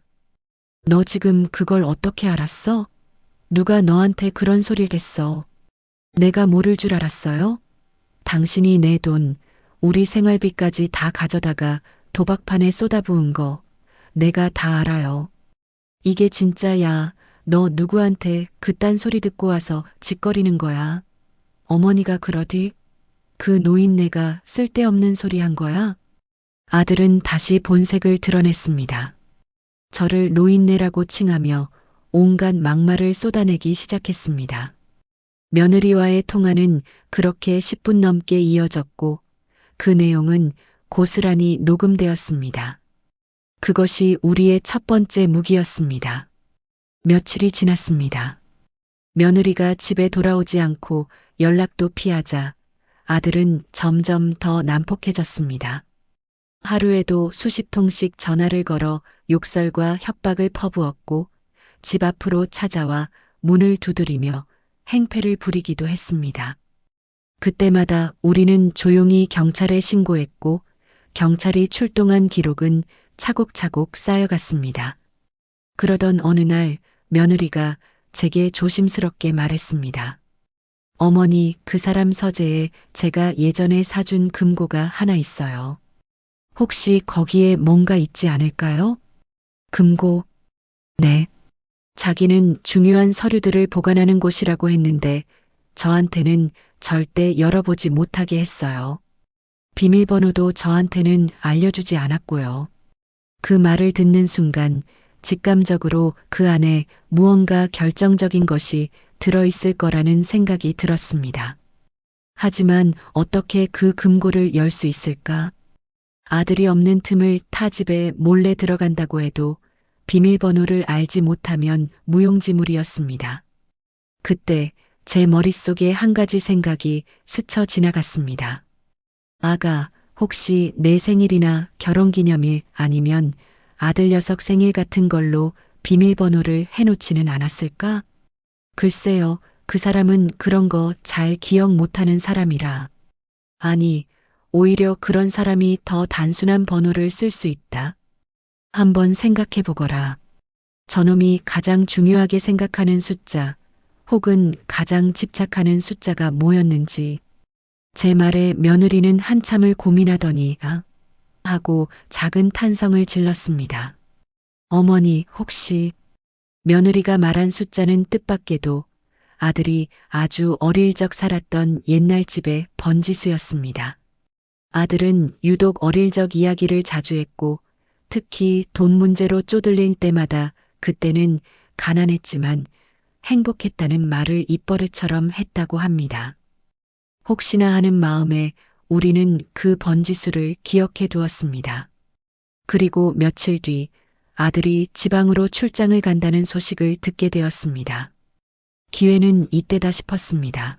너 지금 그걸 어떻게 알았어? 누가 너한테 그런 소리를 했어? 내가 모를 줄 알았어요? 당신이 내 돈, 우리 생활비까지 다 가져다가 도박판에 쏟아부은 거 내가 다 알아요. 이게 진짜야. 너 누구한테 그딴 소리 듣고 와서 짓거리는 거야. 어머니가 그러디? 그 노인네가 쓸데없는 소리 한 거야? 아들은 다시 본색을 드러냈습니다. 저를 노인네라고 칭하며 온갖 막말을 쏟아내기 시작했습니다. 며느리와의 통화는 그렇게 10분 넘게 이어졌고 그 내용은 고스란히 녹음되었습니다. 그것이 우리의 첫 번째 무기였습니다. 며칠이 지났습니다. 며느리가 집에 돌아오지 않고 연락도 피하자 아들은 점점 더 난폭해졌습니다. 하루에도 수십 통씩 전화를 걸어 욕설과 협박을 퍼부었고 집 앞으로 찾아와 문을 두드리며 행패를 부리기도 했습니다. 그때마다 우리는 조용히 경찰에 신고했고 경찰이 출동한 기록은 차곡차곡 쌓여갔습니다. 그러던 어느 날 며느리가 제게 조심스럽게 말했습니다. 어머니, 그 사람 서재에 제가 예전에 사준 금고가 하나 있어요. 혹시 거기에 뭔가 있지 않을까요? 금고, 네. 자기는 중요한 서류들을 보관하는 곳이라고 했는데 저한테는 절대 열어보지 못하게 했어요. 비밀번호도 저한테는 알려주지 않았고요. 그 말을 듣는 순간 직감적으로 그 안에 무언가 결정적인 것이 들어있을 거라는 생각이 들었습니다. 하지만 어떻게 그 금고를 열 수 있을까? 아들이 없는 틈을 타 집에 몰래 들어간다고 해도 비밀번호를 알지 못하면 무용지물이었습니다. 그때 제 머릿속에 한 가지 생각이 스쳐 지나갔습니다. 아가, 혹시 내 생일이나 결혼기념일 아니면 아들 녀석 생일 같은 걸로 비밀번호를 해놓지는 않았을까? 글쎄요, 그 사람은 그런 거 잘 기억 못하는 사람이라. 아니, 오히려 그런 사람이 더 단순한 번호를 쓸 수 있다. 한번 생각해 보거라. 저놈이 가장 중요하게 생각하는 숫자, 혹은 가장 집착하는 숫자가 뭐였는지. 제 말에 며느리는 한참을 고민하더니 하고 작은 탄성을 질렀습니다. 어머니, 혹시 며느리가 말한 숫자는 뜻밖에도 아들이 아주 어릴 적 살았던 옛날 집의 번지수였습니다. 아들은 유독 어릴 적 이야기를 자주 했고 특히 돈 문제로 쪼들릴 때마다 그때는 가난했지만 행복했다는 말을 입버릇처럼 했다고 합니다. 혹시나 하는 마음에 우리는 그 번지수를 기억해 두었습니다. 그리고 며칠 뒤 아들이 지방으로 출장을 간다는 소식을 듣게 되었습니다. 기회는 이때다 싶었습니다.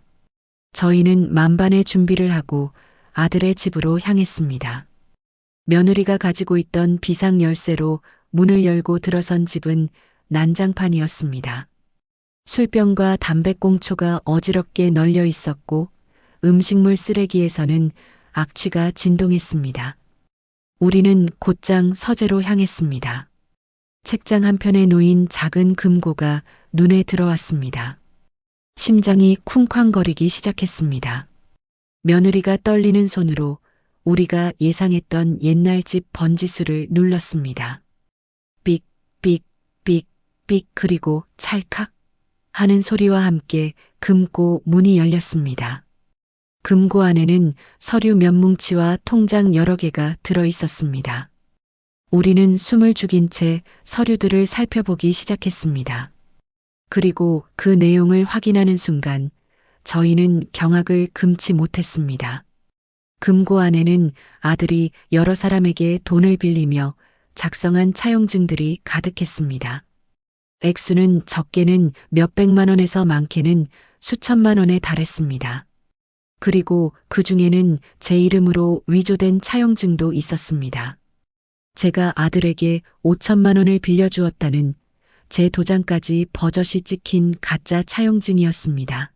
저희는 만반의 준비를 하고 아들의 집으로 향했습니다. 며느리가 가지고 있던 비상 열쇠로 문을 열고 들어선 집은 난장판이었습니다. 술병과 담배꽁초가 어지럽게 널려 있었고 음식물 쓰레기에서는 악취가 진동했습니다. 우리는 곧장 서재로 향했습니다. 책장 한편에 놓인 작은 금고가 눈에 들어왔습니다. 심장이 쿵쾅거리기 시작했습니다. 며느리가 떨리는 손으로 우리가 예상했던 옛날 집 번지수를 눌렀습니다. 삑, 삑, 삑, 삑 그리고 찰칵 하는 소리와 함께 금고 문이 열렸습니다. 금고 안에는 서류 몇 뭉치와 통장 여러 개가 들어 있었습니다. 우리는 숨을 죽인 채 서류들을 살펴보기 시작했습니다. 그리고 그 내용을 확인하는 순간 저희는 경악을 금치 못했습니다. 금고 안에는 아들이 여러 사람에게 돈을 빌리며 작성한 차용증들이 가득했습니다. 액수는 적게는 몇백만 원에서 많게는 수천만 원에 달했습니다. 그리고 그 중에는 제 이름으로 위조된 차용증도 있었습니다. 제가 아들에게 5천만 원을 빌려주었다는 제 도장까지 버젓이 찍힌 가짜 차용증이었습니다.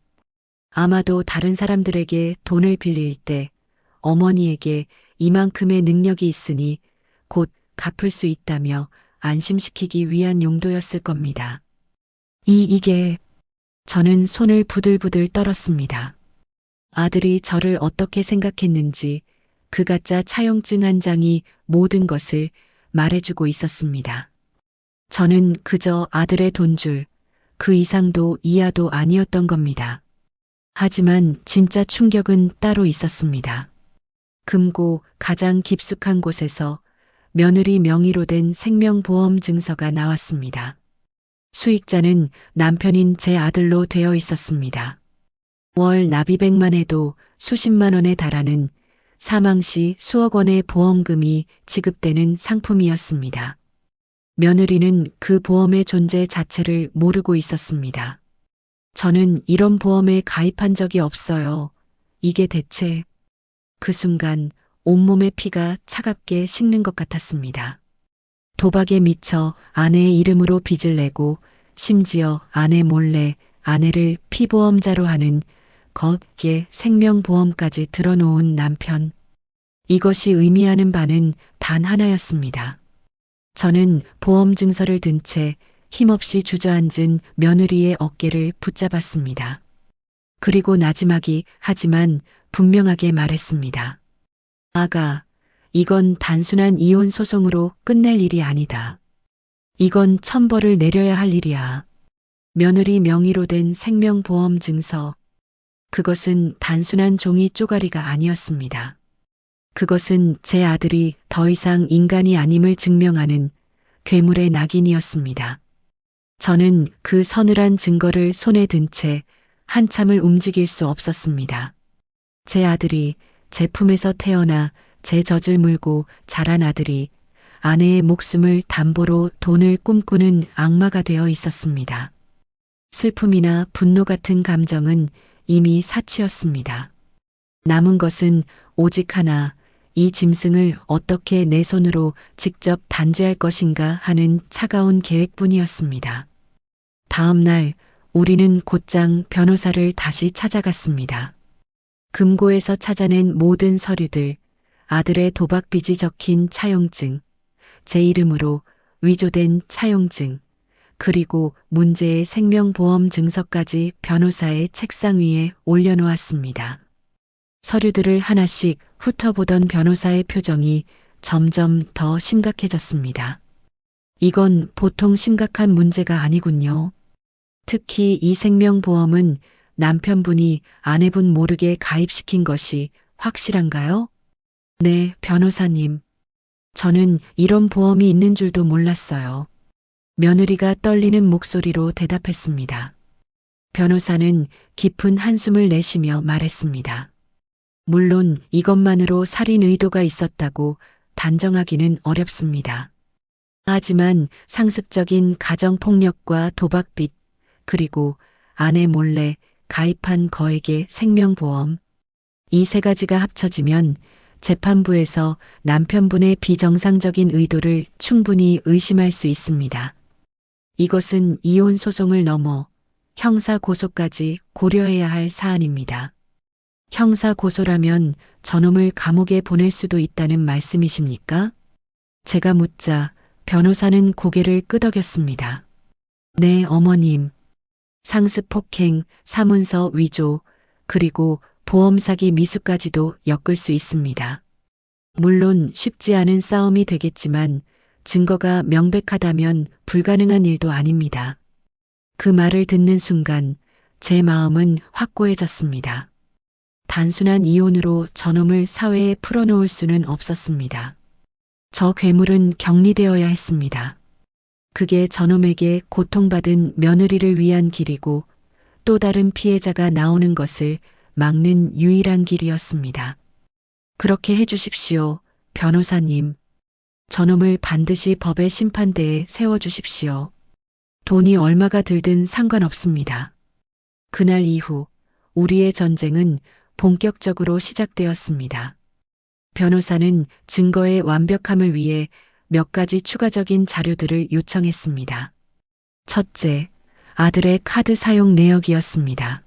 아마도 다른 사람들에게 돈을 빌릴 때 어머니에게 이만큼의 능력이 있으니 곧 갚을 수 있다며 안심시키기 위한 용도였을 겁니다. 이게 저는 손을 부들부들 떨었습니다. 아들이 저를 어떻게 생각했는지 그 가짜 차용증 한 장이 모든 것을 말해주고 있었습니다. 저는 그저 아들의 돈줄, 그 이상도 이하도 아니었던 겁니다. 하지만 진짜 충격은 따로 있었습니다. 금고 가장 깊숙한 곳에서 며느리 명의로 된 생명보험 증서가 나왔습니다. 수익자는 남편인 제 아들로 되어 있었습니다. 월 납입액만 해도 수십만 원에 달하는 사망 시 수억 원의 보험금이 지급되는 상품이었습니다. 며느리는 그 보험의 존재 자체를 모르고 있었습니다. 저는 이런 보험에 가입한 적이 없어요. 이게 대체... 그 순간 온몸의 피가 차갑게 식는 것 같았습니다. 도박에 미쳐 아내의 이름으로 빚을 내고 심지어 아내 몰래 아내를 피보험자로 하는 거기에 생명보험까지 들어놓은 남편. 이것이 의미하는 바는 단 하나였습니다. 저는 보험 증서를 든 채 힘없이 주저앉은 며느리의 어깨를 붙잡았습니다. 그리고 나지막이 하지만 분명하게 말했습니다. 아가, 이건 단순한 이혼 소송으로 끝낼 일이 아니다. 이건 천벌을 내려야 할 일이야. 며느리 명의로 된 생명보험 증서. 그것은 단순한 종이 쪼가리가 아니었습니다. 그것은 제 아들이 더 이상 인간이 아님을 증명하는 괴물의 낙인이었습니다. 저는 그 서늘한 증거를 손에 든 채 한참을 움직일 수 없었습니다. 제 아들이 제 품에서 태어나 제 젖을 물고 자란 아들이 아내의 목숨을 담보로 돈을 꿈꾸는 악마가 되어 있었습니다. 슬픔이나 분노 같은 감정은 이미 사치였습니다. 남은 것은 오직 하나, 이 짐승을 어떻게 내 손으로 직접 단죄할 것인가 하는 차가운 계획뿐이었습니다. 다음 날 우리는 곧장 변호사를 다시 찾아갔습니다. 금고에서 찾아낸 모든 서류들, 아들의 도박빚이 적힌 차용증, 제 이름으로 위조된 차용증, 그리고 문제의 생명보험 증서까지 변호사의 책상 위에 올려놓았습니다. 서류들을 하나씩 훑어보던 변호사의 표정이 점점 더 심각해졌습니다. 이건 보통 심각한 문제가 아니군요. 특히 이 생명보험은 남편분이 아내분 모르게 가입시킨 것이 확실한가요? 네, 변호사님. 저는 이런 보험이 있는 줄도 몰랐어요. 며느리가 떨리는 목소리로 대답했습니다. 변호사는 깊은 한숨을 내쉬며 말했습니다. 물론 이것만으로 살인 의도가 있었다고 단정하기는 어렵습니다. 하지만 상습적인 가정폭력과 도박빚, 그리고 아내 몰래 가입한 거액의 생명보험, 이 세 가지가 합쳐지면 재판부에서 남편분의 비정상적인 의도를 충분히 의심할 수 있습니다. 이것은 이혼 소송을 넘어 형사 고소까지 고려해야 할 사안입니다. 형사 고소라면 저놈을 감옥에 보낼 수도 있다는 말씀이십니까? 제가 묻자 변호사는 고개를 끄덕였습니다. 네, 어머님. 상습 폭행, 사문서 위조, 그리고 보험 사기 미수까지도 엮을 수 있습니다. 물론 쉽지 않은 싸움이 되겠지만 증거가 명백하다면 불가능한 일도 아닙니다. 그 말을 듣는 순간 제 마음은 확고해졌습니다. 단순한 이혼으로 저놈을 사회에 풀어놓을 수는 없었습니다. 저 괴물은 격리되어야 했습니다. 그게 저놈에게 고통받은 며느리를 위한 길이고 또 다른 피해자가 나오는 것을 막는 유일한 길이었습니다. 그렇게 해주십시오, 변호사님. 저놈을 반드시 법의 심판대에 세워주십시오. 돈이 얼마가 들든 상관없습니다. 그날 이후 우리의 전쟁은 본격적으로 시작되었습니다. 변호사는 증거의 완벽함을 위해 몇 가지 추가적인 자료들을 요청했습니다. 첫째, 아들의 카드 사용 내역이었습니다.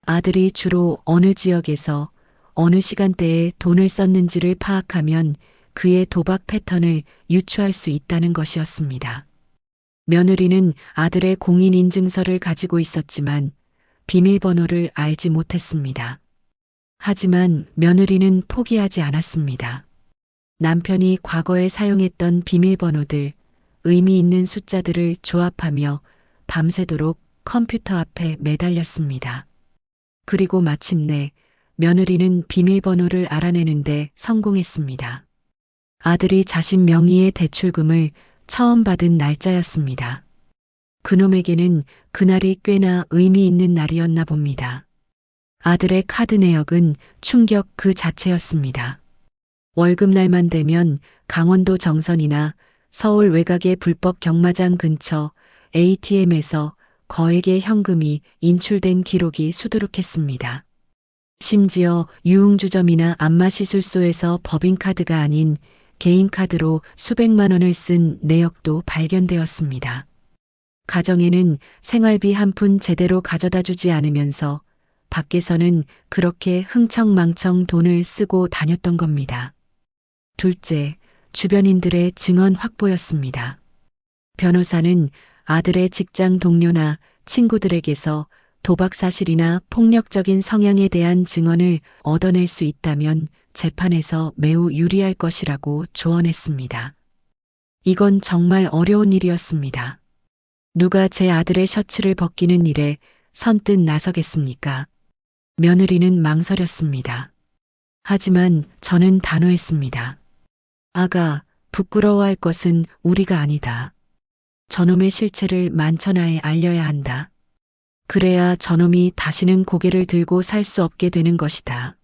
아들이 주로 어느 지역에서 어느 시간대에 돈을 썼는지를 파악하면 그의 도박 패턴을 유추할 수 있다는 것이었습니다. 며느리는 아들의 공인인증서를 가지고 있었지만 비밀번호를 알지 못했습니다. 하지만 며느리는 포기하지 않았습니다. 남편이 과거에 사용했던 비밀번호들, 의미 있는 숫자들을 조합하며 밤새도록 컴퓨터 앞에 매달렸습니다. 그리고 마침내 며느리는 비밀번호를 알아내는데 성공했습니다. 아들이 자신 명의의 대출금을 처음 받은 날짜였습니다. 그놈에게는 그날이 꽤나 의미 있는 날이었나 봅니다. 아들의 카드 내역은 충격 그 자체였습니다. 월급날만 되면 강원도 정선이나 서울 외곽의 불법 경마장 근처 ATM에서 거액의 현금이 인출된 기록이 수두룩했습니다. 심지어 유흥주점이나 안마시술소에서 법인카드가 아닌 개인카드로 수백만 원을 쓴 내역도 발견되었습니다. 가정에는 생활비 한 푼 제대로 가져다 주지 않으면서 밖에서는 그렇게 흥청망청 돈을 쓰고 다녔던 겁니다. 둘째, 주변인들의 증언 확보였습니다. 변호사는 아들의 직장 동료나 친구들에게서 도박 사실이나 폭력적인 성향에 대한 증언을 얻어낼 수 있다면 재판에서 매우 유리할 것이라고 조언했습니다. 이건 정말 어려운 일이었습니다. 누가 제 아들의 셔츠를 벗기는 일에 선뜻 나서겠습니까? 며느리는 망설였습니다. 하지만 저는 단호했습니다. 아가, 부끄러워할 것은 우리가 아니다. 저놈의 실체를 만천하에 알려야 한다. 그래야 저놈이 다시는 고개를 들고 살 수 없게 되는 것이다.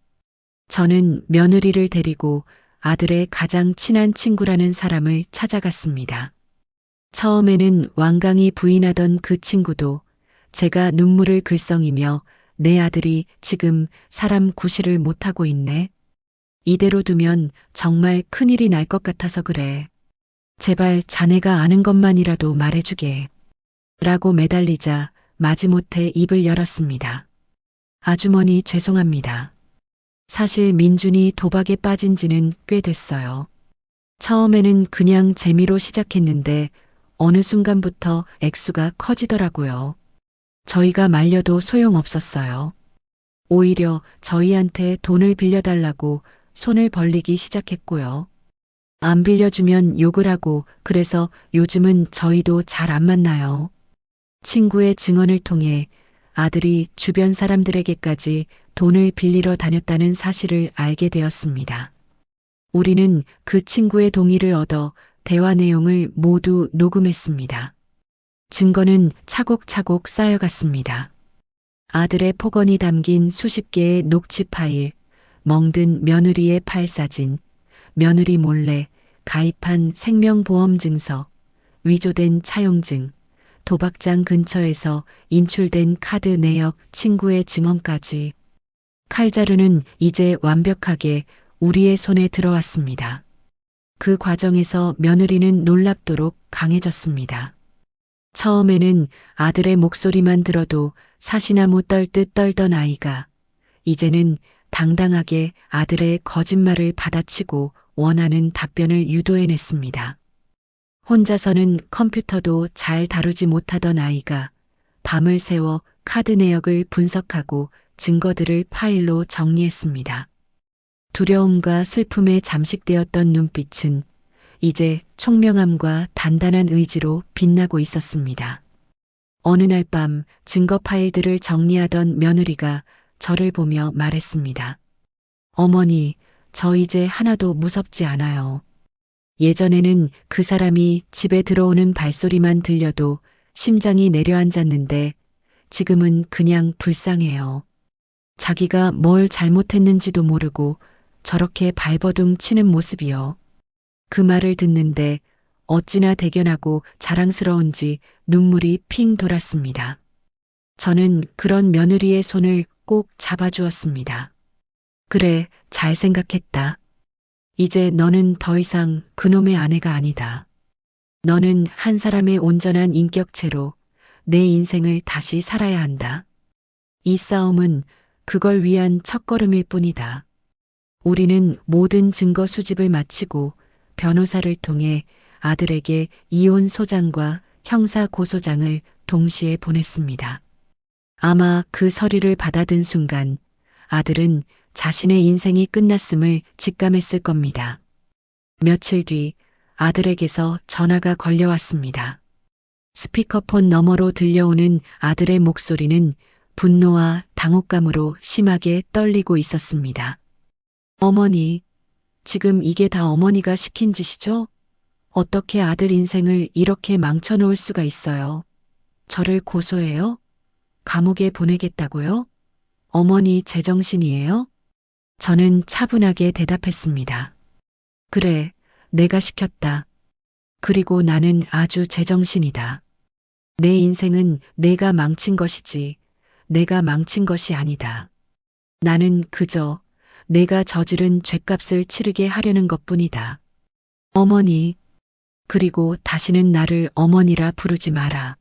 저는 며느리를 데리고 아들의 가장 친한 친구라는 사람을 찾아갔습니다. 처음에는 완강히 부인하던 그 친구도 제가 눈물을 글썽이며 내 아들이 지금 사람 구실을 못하고 있네. 이대로 두면 정말 큰일이 날 것 같아서 그래. 제발 자네가 아는 것만이라도 말해주게. 라고 매달리자 마지못해 입을 열었습니다. 아주머니 죄송합니다. 사실 민준이 도박에 빠진 지는 꽤 됐어요. 처음에는 그냥 재미로 시작했는데 어느 순간부터 액수가 커지더라고요. 저희가 말려도 소용없었어요. 오히려 저희한테 돈을 빌려달라고 손을 벌리기 시작했고요. 안 빌려주면 욕을 하고 그래서 요즘은 저희도 잘 안 만나요. 친구의 증언을 통해 아들이 주변 사람들에게까지 돈을 빌리러 다녔다는 사실을 알게 되었습니다. 우리는 그 친구의 동의를 얻어 대화 내용을 모두 녹음했습니다. 증거는 차곡차곡 쌓여갔습니다. 아들의 폭언이 담긴 수십 개의 녹취 파일, 멍든 며느리의 팔사진, 며느리 몰래 가입한 생명보험증서, 위조된 차용증, 도박장 근처에서 인출된 카드 내역 친구의 증언까지. 칼자루는 이제 완벽하게 우리의 손에 들어왔습니다. 그 과정에서 며느리는 놀랍도록 강해졌습니다. 처음에는 아들의 목소리만 들어도 사시나무 떨듯 떨던 아이가 이제는 당당하게 아들의 거짓말을 받아치고 원하는 답변을 유도해냈습니다. 혼자서는 컴퓨터도 잘 다루지 못하던 아이가 밤을 새워 카드 내역을 분석하고 증거들을 파일로 정리했습니다. 두려움과 슬픔에 잠식되었던 눈빛은 이제 총명함과 단단한 의지로 빛나고 있었습니다. 어느 날 밤 증거 파일들을 정리하던 며느리가 저를 보며 말했습니다. 어머니, 저 이제 하나도 무섭지 않아요. 예전에는 그 사람이 집에 들어오는 발소리만 들려도 심장이 내려앉았는데 지금은 그냥 불쌍해요. 자기가 뭘 잘못했는지도 모르고 저렇게 발버둥 치는 모습이요. 그 말을 듣는데 어찌나 대견하고 자랑스러운지 눈물이 핑 돌았습니다. 저는 그런 며느리의 손을 꼭 잡아주었습니다. 그래, 잘 생각했다. 이제 너는 더 이상 그놈의 아내가 아니다. 너는 한 사람의 온전한 인격체로 내 인생을 다시 살아야 한다. 이 싸움은 그걸 위한 첫걸음일 뿐이다. 우리는 모든 증거 수집을 마치고 변호사를 통해 아들에게 이혼 소장과 형사 고소장을 동시에 보냈습니다. 아마 그 서류를 받아든 순간 아들은 자신의 인생이 끝났음을 직감했을 겁니다. 며칠 뒤 아들에게서 전화가 걸려왔습니다. 스피커폰 너머로 들려오는 아들의 목소리는 분노와 당혹감으로 심하게 떨리고 있었습니다. 어머니, 지금 이게 다 어머니가 시킨 짓이죠? 어떻게 아들 인생을 이렇게 망쳐놓을 수가 있어요? 저를 고소해요? 감옥에 보내겠다고요? 어머니 제정신이에요? 저는 차분하게 대답했습니다. 그래, 내가 시켰다. 그리고 나는 아주 제정신이다. 내 인생은 내가 망친 것이지, 내가 망친 것이 아니다. 나는 그저 내가 저지른 죗값을 치르게 하려는 것뿐이다. 어머니, 그리고 다시는 나를 어머니라 부르지 마라.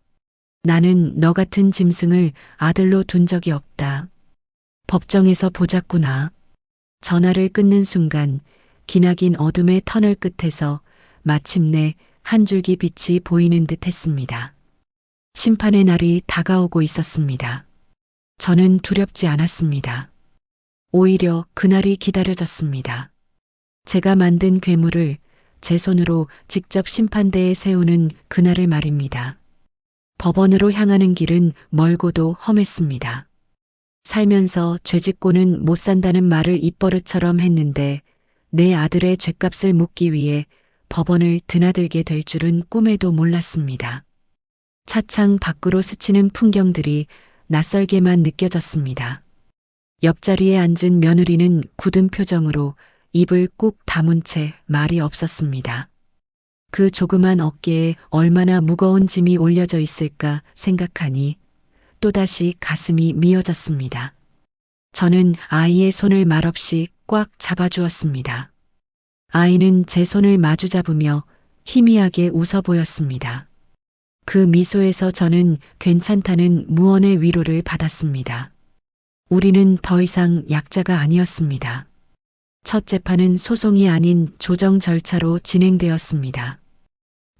나는 너 같은 짐승을 아들로 둔 적이 없다. 법정에서 보자꾸나. 전화를 끊는 순간 기나긴 어둠의 터널 끝에서 마침내 한 줄기 빛이 보이는 듯 했습니다. 심판의 날이 다가오고 있었습니다. 저는 두렵지 않았습니다. 오히려 그날이 기다려졌습니다. 제가 만든 괴물을 제 손으로 직접 심판대에 세우는 그날을 말입니다. 법원으로 향하는 길은 멀고도 험했습니다. 살면서 죄짓고는 못 산다는 말을 입버릇처럼 했는데 내 아들의 죗값을 묻기 위해 법원을 드나들게 될 줄은 꿈에도 몰랐습니다. 차창 밖으로 스치는 풍경들이 낯설게만 느껴졌습니다. 옆자리에 앉은 며느리는 굳은 표정으로 입을 꾹 다문 채 말이 없었습니다. 그 조그만 어깨에 얼마나 무거운 짐이 올려져 있을까 생각하니 또다시 가슴이 미어졌습니다. 저는 아이의 손을 말없이 꽉 잡아주었습니다. 아이는 제 손을 마주 잡으며 희미하게 웃어 보였습니다. 그 미소에서 저는 괜찮다는 무언의 위로를 받았습니다. 우리는 더 이상 약자가 아니었습니다. 첫 재판은 소송이 아닌 조정 절차로 진행되었습니다.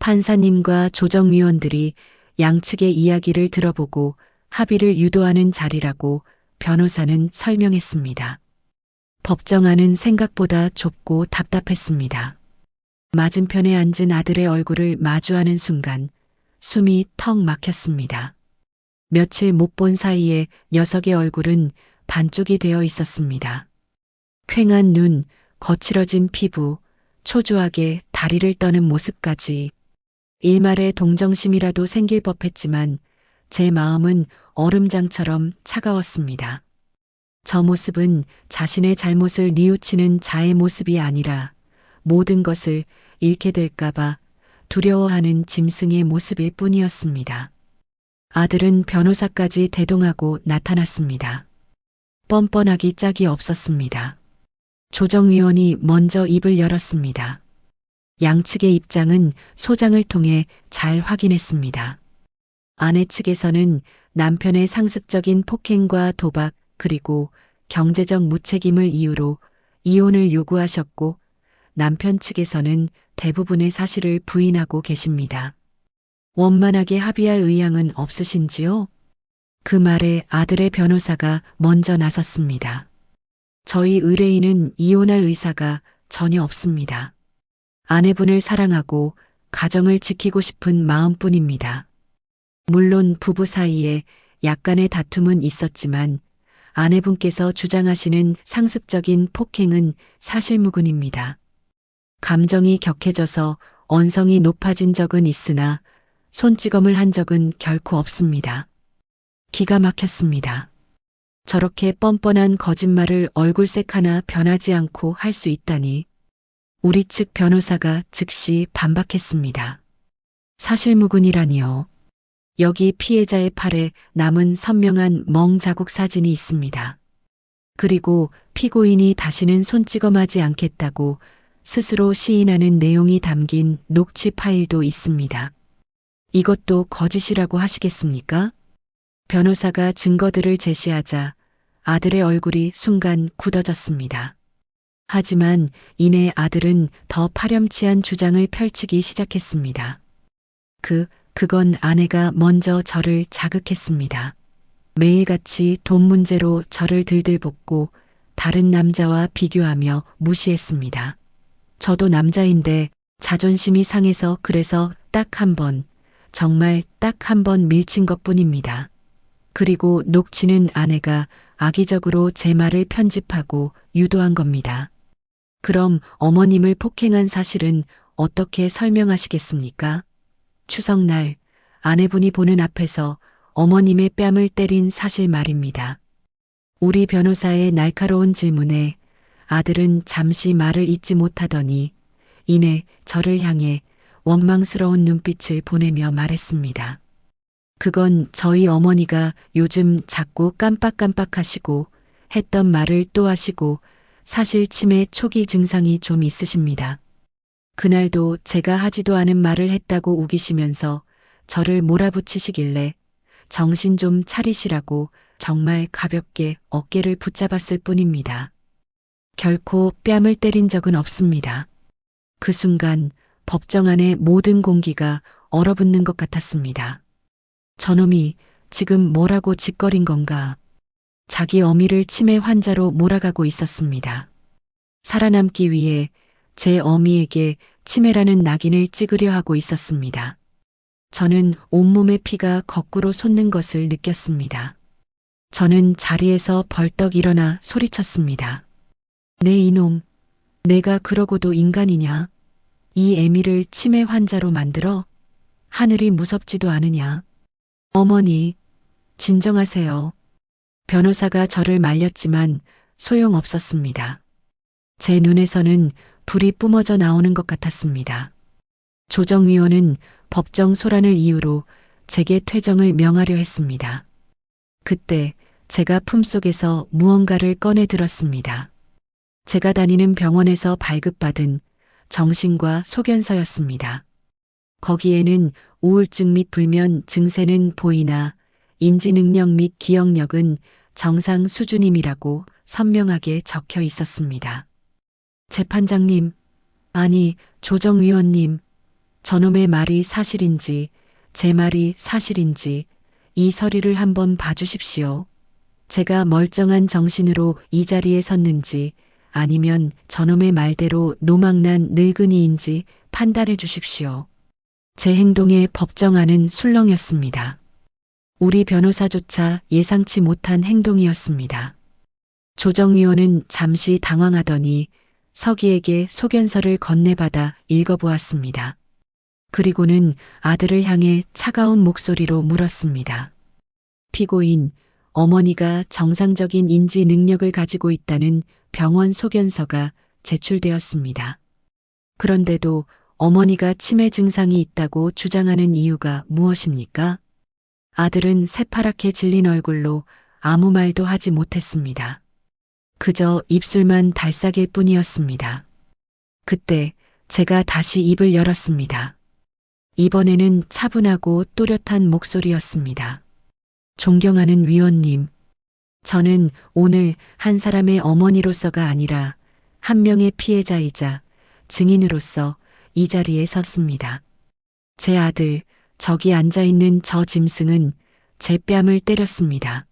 판사님과 조정위원들이 양측의 이야기를 들어보고 합의를 유도하는 자리라고 변호사는 설명했습니다. 법정 안은 생각보다 좁고 답답했습니다. 맞은편에 앉은 아들의 얼굴을 마주하는 순간 숨이 턱 막혔습니다. 며칠 못 본 사이에 녀석의 얼굴은 반쪽이 되어 있었습니다. 퀭한 눈, 거칠어진 피부, 초조하게 다리를 떠는 모습까지 일말의 동정심이라도 생길 법했지만 제 마음은 얼음장처럼 차가웠습니다. 저 모습은 자신의 잘못을 뉘우치는 자의 모습이 아니라 모든 것을 잃게 될까봐 두려워하는 짐승의 모습일 뿐이었습니다. 아들은 변호사까지 대동하고 나타났습니다. 뻔뻔하기 짝이 없었습니다. 조정위원이 먼저 입을 열었습니다. 양측의 입장은 소장을 통해 잘 확인했습니다. 아내 측에서는 남편의 상습적인 폭행과 도박 그리고 경제적 무책임을 이유로 이혼을 요구하셨고 남편 측에서는 대부분의 사실을 부인하고 계십니다. 원만하게 합의할 의향은 없으신지요? 그 말에 아들의 변호사가 먼저 나섰습니다. 저희 의뢰인은 이혼할 의사가 전혀 없습니다. 아내분을 사랑하고 가정을 지키고 싶은 마음뿐입니다. 물론 부부 사이에 약간의 다툼은 있었지만 아내분께서 주장하시는 상습적인 폭행은 사실무근입니다. 감정이 격해져서 언성이 높아진 적은 있으나 손찌검을 한 적은 결코 없습니다. 기가 막혔습니다. 저렇게 뻔뻔한 거짓말을 얼굴색 하나 변하지 않고 할 수 있다니. 우리 측 변호사가 즉시 반박했습니다. 사실무근이라니요. 여기 피해자의 팔에 남은 선명한 멍 자국 사진이 있습니다. 그리고 피고인이 다시는 손찌검하지 않겠다고 스스로 시인하는 내용이 담긴 녹취 파일도 있습니다. 이것도 거짓이라고 하시겠습니까? 변호사가 증거들을 제시하자 아들의 얼굴이 순간 굳어졌습니다. 하지만 이내 아들은 더 파렴치한 주장을 펼치기 시작했습니다. 그건 아내가 먼저 저를 자극했습니다. 매일같이 돈 문제로 저를 들들볶고 다른 남자와 비교하며 무시했습니다. 저도 남자인데 자존심이 상해서 그래서 딱 한 번, 정말 딱 한 번 밀친 것뿐입니다. 그리고 녹취는 아내가 악의적으로 제 말을 편집하고 유도한 겁니다. 그럼 어머님을 폭행한 사실은 어떻게 설명하시겠습니까? 추석날 아내분이 보는 앞에서 어머님의 뺨을 때린 사실 말입니다. 우리 변호사의 날카로운 질문에 아들은 잠시 말을 잇지 못하더니 이내 저를 향해 원망스러운 눈빛을 보내며 말했습니다. 그건 저희 어머니가 요즘 자꾸 깜빡깜빡하시고 했던 말을 또 하시고 사실 치매 초기 증상이 좀 있으십니다. 그날도 제가 하지도 않은 말을 했다고 우기시면서 저를 몰아붙이시길래 정신 좀 차리시라고 정말 가볍게 어깨를 붙잡았을 뿐입니다. 결코 뺨을 때린 적은 없습니다. 그 순간 법정 안의 모든 공기가 얼어붙는 것 같았습니다. 저놈이 지금 뭐라고 짓거린 건가? 자기 어미를 치매 환자로 몰아가고 있었습니다. 살아남기 위해 제 어미에게 치매라는 낙인을 찍으려 하고 있었습니다. 저는 온몸의 피가 거꾸로 솟는 것을 느꼈습니다. 저는 자리에서 벌떡 일어나 소리쳤습니다. 내 이놈, 내가 그러고도 인간이냐? 이 애미를 치매 환자로 만들어? 하늘이 무섭지도 않으냐? 어머니, 진정하세요. 변호사가 저를 말렸지만 소용없었습니다. 제 눈에서는 불이 뿜어져 나오는 것 같았습니다. 조정위원은 법정 소란을 이유로 제게 퇴정을 명하려 했습니다. 그때 제가 품속에서 무언가를 꺼내 들었습니다. 제가 다니는 병원에서 발급받은 정신과 소견서였습니다. 거기에는 우울증 및 불면 증세는 보이나 인지 능력 및 기억력은 정상 수준임이라고 선명하게 적혀 있었습니다. 재판장님, 아니 조정위원님, 저놈의 말이 사실인지 제 말이 사실인지 이 서류를 한번 봐주십시오. 제가 멀쩡한 정신으로 이 자리에 섰는지 아니면 저놈의 말대로 노망난 늙은이인지 판단해 주십시오. 제 행동에 법정안은 술렁였습니다. 우리 변호사조차 예상치 못한 행동이었습니다. 조정위원은 잠시 당황하더니 서기에게 소견서를 건네받아 읽어보았습니다. 그리고는 아들을 향해 차가운 목소리로 물었습니다. 피고인, 어머니가 정상적인 인지 능력을 가지고 있다는 병원 소견서가 제출되었습니다. 그런데도 어머니가 치매 증상이 있다고 주장하는 이유가 무엇입니까? 아들은 새파랗게 질린 얼굴로 아무 말도 하지 못했습니다. 그저 입술만 달싹일 뿐이었습니다. 그때 제가 다시 입을 열었습니다. 이번에는 차분하고 또렷한 목소리였습니다. 존경하는 위원님, 저는 오늘 한 사람의 어머니로서가 아니라 한 명의 피해자이자 증인으로서 이 자리에 섰습니다. 제 아들, 저기 앉아있는 저 짐승은 제 뺨을 때렸습니다.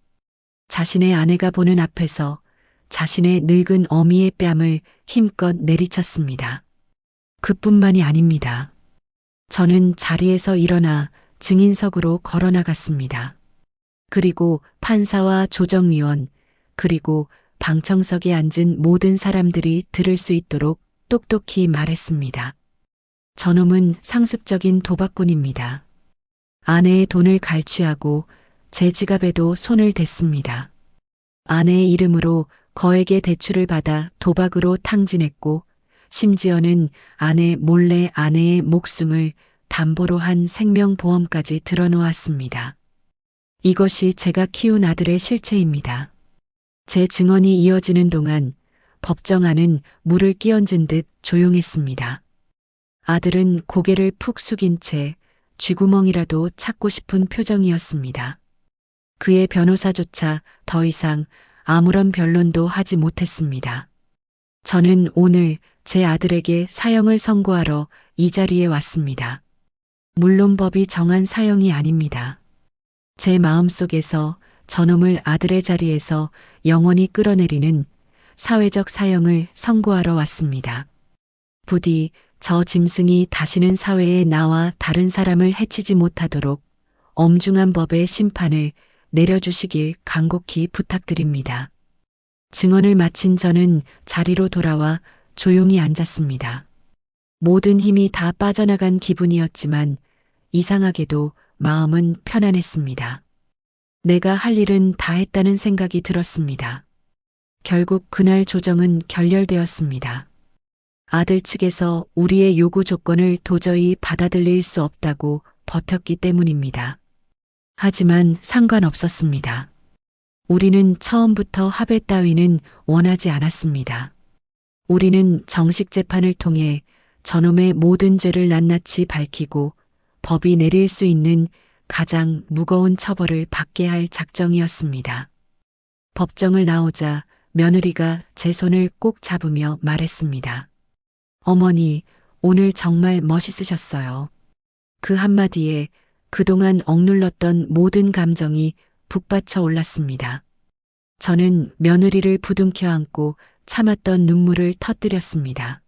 자신의 아내가 보는 앞에서 자신의 늙은 어미의 뺨을 힘껏 내리쳤습니다. 그뿐만이 아닙니다. 저는 자리에서 일어나 증인석으로 걸어 나갔습니다. 그리고 판사와 조정위원, 그리고 방청석에 앉은 모든 사람들이 들을 수 있도록 똑똑히 말했습니다. 저놈은 상습적인 도박꾼입니다. 아내의 돈을 갈취하고 제 지갑에도 손을 댔습니다. 아내의 이름으로 거액의 대출을 받아 도박으로 탕진했고 심지어는 아내 몰래 아내의 목숨을 담보로 한 생명보험까지 들어놓았습니다. 이것이 제가 키운 아들의 실체입니다. 제 증언이 이어지는 동안 법정안은 물을 끼얹은 듯 조용했습니다. 아들은 고개를 푹 숙인 채 쥐구멍이라도 찾고 싶은 표정이었습니다. 그의 변호사조차 더 이상 아무런 변론도 하지 못했습니다. 저는 오늘 제 아들에게 사형을 선고하러 이 자리에 왔습니다. 물론 법이 정한 사형이 아닙니다. 제 마음속에서 저놈을 아들의 자리에서 영원히 끌어내리는 사회적 사형을 선고하러 왔습니다. 부디 저 짐승이 다시는 사회에 나와 다른 사람을 해치지 못하도록 엄중한 법의 심판을 내려주시길 간곡히 부탁드립니다. 증언을 마친 저는 자리로 돌아와 조용히 앉았습니다. 모든 힘이 다 빠져나간 기분이었지만 이상하게도 마음은 편안했습니다. 내가 할 일은 다 했다는 생각이 들었습니다. 결국 그날 조정은 결렬되었습니다. 아들 측에서 우리의 요구 조건을 도저히 받아들일 수 없다고 버텼기 때문입니다. 하지만 상관없었습니다. 우리는 처음부터 합의 따위는 원하지 않았습니다. 우리는 정식 재판을 통해 저놈의 모든 죄를 낱낱이 밝히고 법이 내릴 수 있는 가장 무거운 처벌을 받게 할 작정이었습니다. 법정을 나오자 며느리가 제 손을 꼭 잡으며 말했습니다. 어머니, 오늘 정말 멋있으셨어요. 그 한마디에 그동안 억눌렀던 모든 감정이 북받쳐 올랐습니다. 저는 며느리를 부둥켜 안고 참았던 눈물을 터뜨렸습니다.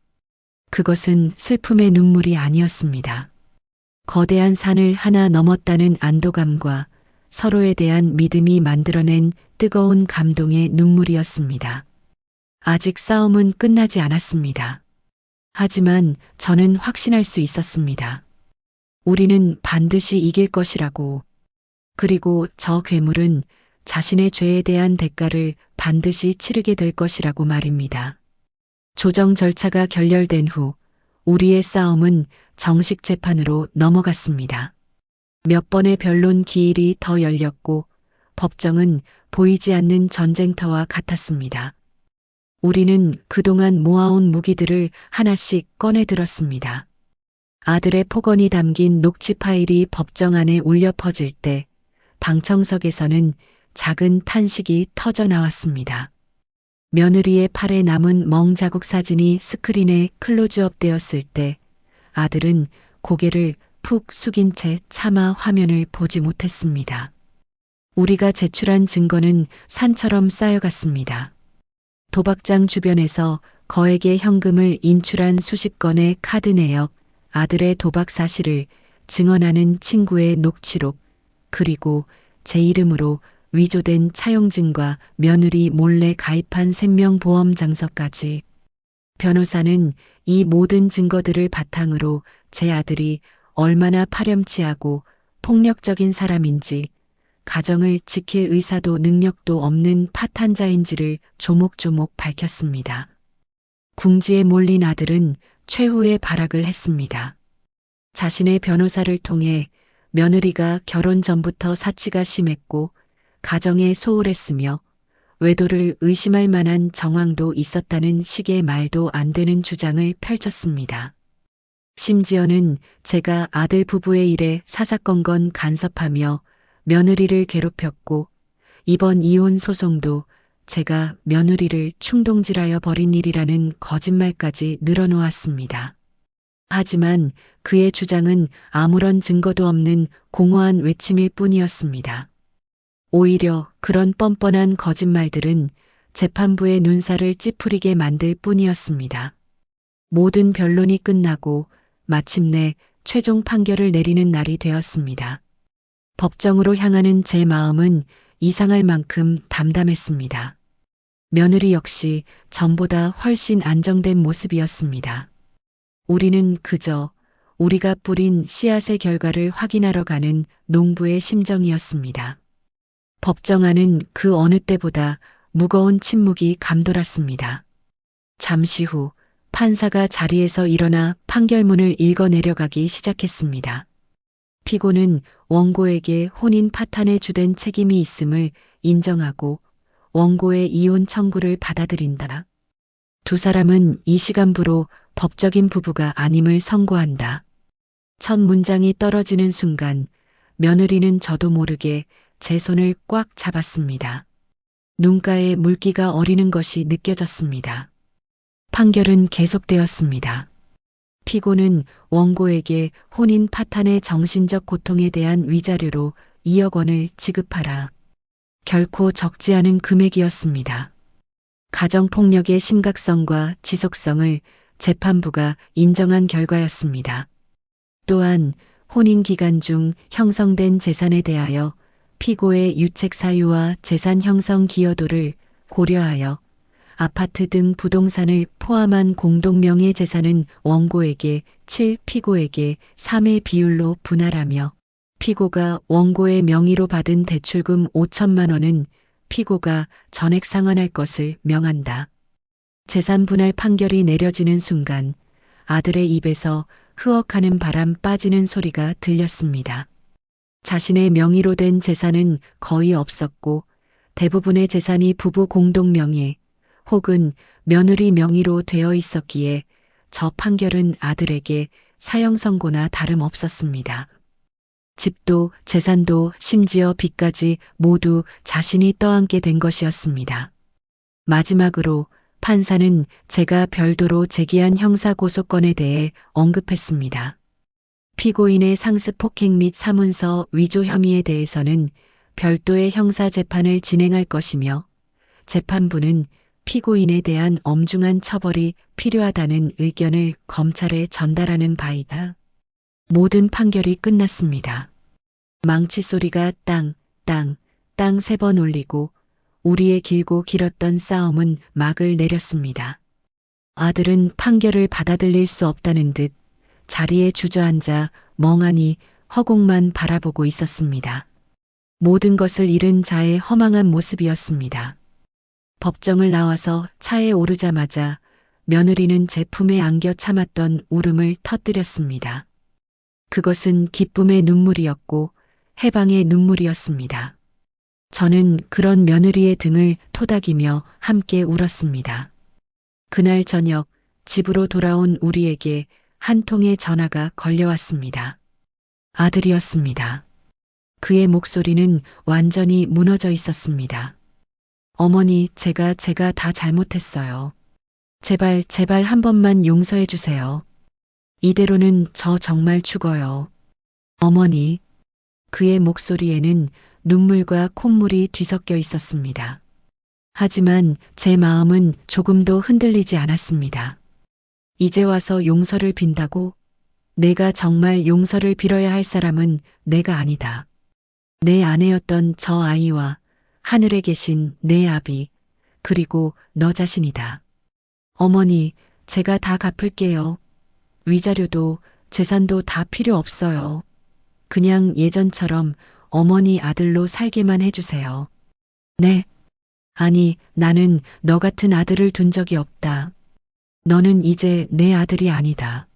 그것은 슬픔의 눈물이 아니었습니다. 거대한 산을 하나 넘었다는 안도감과 서로에 대한 믿음이 만들어낸 뜨거운 감동의 눈물이었습니다. 아직 싸움은 끝나지 않았습니다. 하지만 저는 확신할 수 있었습니다. 우리는 반드시 이길 것이라고. 그리고 저 괴물은 자신의 죄에 대한 대가를 반드시 치르게 될 것이라고 말입니다. 조정 절차가 결렬된 후 우리의 싸움은 정식 재판으로 넘어갔습니다. 몇 번의 변론 기일이 더 열렸고 법정은 보이지 않는 전쟁터와 같았습니다. 우리는 그동안 모아온 무기들을 하나씩 꺼내 들었습니다. 아들의 폭언이 담긴 녹취 파일이 법정 안에 울려 퍼질 때 방청석에서는 작은 탄식이 터져 나왔습니다. 며느리의 팔에 남은 멍 자국 사진이 스크린에 클로즈업 되었을 때 아들은 고개를 푹 숙인 채 차마 화면을 보지 못했습니다. 우리가 제출한 증거는 산처럼 쌓여갔습니다. 도박장 주변에서 거액의 현금을 인출한 수십 건의 카드 내역, 아들의 도박 사실을 증언하는 친구의 녹취록, 그리고 제 이름으로 위조된 차용증과 며느리 몰래 가입한 생명보험 장서까지. 변호사는 이 모든 증거들을 바탕으로 제 아들이 얼마나 파렴치하고 폭력적인 사람인지, 가정을 지킬 의사도 능력도 없는 파탄자인지를 조목조목 밝혔습니다. 궁지에 몰린 아들은 최후의 발악을 했습니다. 자신의 변호사를 통해 며느리가 결혼 전부터 사치가 심했고 가정에 소홀했으며 외도를 의심할 만한 정황도 있었다는 식의 말도 안 되는 주장을 펼쳤습니다. 심지어는 제가 아들 부부의 일에 사사건건 간섭하며 며느리를 괴롭혔고 이번 이혼 소송도 제가 며느리를 충동질하여 벌인 일이라는 거짓말까지 늘어놓았습니다. 하지만 그의 주장은 아무런 증거도 없는 공허한 외침일 뿐이었습니다. 오히려 그런 뻔뻔한 거짓말들은 재판부의 눈살을 찌푸리게 만들 뿐이었습니다. 모든 변론이 끝나고 마침내 최종 판결을 내리는 날이 되었습니다. 법정으로 향하는 제 마음은 이상할 만큼 담담했습니다. 며느리 역시 전보다 훨씬 안정된 모습이었습니다. 우리는 그저 우리가 뿌린 씨앗의 결과를 확인하러 가는 농부의 심정이었습니다. 법정 안은 그 어느 때보다 무거운 침묵이 감돌았습니다. 잠시 후 판사가 자리에서 일어나 판결문을 읽어 내려가기 시작했습니다. 피고는 원고에게 혼인 파탄에 주된 책임이 있음을 인정하고 원고의 이혼 청구를 받아들인다. 두 사람은 이 시간부로 법적인 부부가 아님을 선고한다. 첫 문장이 떨어지는 순간 며느리는 저도 모르게 제 손을 꽉 잡았습니다. 눈가에 물기가 어리는 것이 느껴졌습니다. 판결은 계속되었습니다. 피고는 원고에게 혼인 파탄의 정신적 고통에 대한 위자료로 2억 원을 지급하라. 결코 적지 않은 금액이었습니다. 가정폭력의 심각성과 지속성을 재판부가 인정한 결과였습니다. 또한 혼인 기간 중 형성된 재산에 대하여 피고의 유책 사유와 재산 형성 기여도를 고려하여 아파트 등 부동산을 포함한 공동명의 재산은 원고에게 7, 피고에게 3의 비율로 분할하며 피고가 원고의 명의로 받은 대출금 5천만 원은 피고가 전액 상환할 것을 명한다. 재산 분할 판결이 내려지는 순간 아들의 입에서 흐억하는 바람 빠지는 소리가 들렸습니다. 자신의 명의로 된 재산은 거의 없었고 대부분의 재산이 부부 공동명의 혹은 며느리 명의로 되어 있었기에 저 판결은 아들에게 사형 선고나 다름없었습니다. 집도 재산도 심지어 빚까지 모두 자신이 떠안게 된 것이었습니다. 마지막으로 판사는 제가 별도로 제기한 형사고소건에 대해 언급했습니다. 피고인의 상습 폭행 및 사문서 위조 혐의에 대해서는 별도의 형사 재판을 진행할 것이며 재판부는 피고인에 대한 엄중한 처벌이 필요하다는 의견을 검찰에 전달하는 바이다. 모든 판결이 끝났습니다. 망치 소리가 땅, 땅, 땅 3번 울리고 우리의 길고 길었던 싸움은 막을 내렸습니다. 아들은 판결을 받아들일 수 없다는 듯 자리에 주저앉아 멍하니 허공만 바라보고 있었습니다. 모든 것을 잃은 자의 허망한 모습이었습니다. 법정을 나와서 차에 오르자마자 며느리는 제 품에 안겨 참았던 울음을 터뜨렸습니다. 그것은 기쁨의 눈물이었고 해방의 눈물이었습니다. 저는 그런 며느리의 등을 토닥이며 함께 울었습니다. 그날 저녁 집으로 돌아온 우리에게 한 통의 전화가 걸려왔습니다. 아들이었습니다. 그의 목소리는 완전히 무너져 있었습니다. 어머니, 제가 다 잘못했어요. 제발 한 번만 용서해 주세요. 이대로는 저 정말 죽어요. 어머니. 그의 목소리에는 눈물과 콧물이 뒤섞여 있었습니다. 하지만 제 마음은 조금도 흔들리지 않았습니다. 이제 와서 용서를 빈다고? 내가 정말 용서를 빌어야 할 사람은 내가 아니다. 내 아내였던 저 아이와 하늘에 계신 내 아비, 그리고 너 자신이다. 어머니, 제가 다 갚을게요. 위자료도 재산도 다 필요 없어요. 그냥 예전처럼 어머니 아들로 살게만 해주세요. 네. 아니, 나는 너 같은 아들을 둔 적이 없다. 너는 이제 내 아들이 아니다.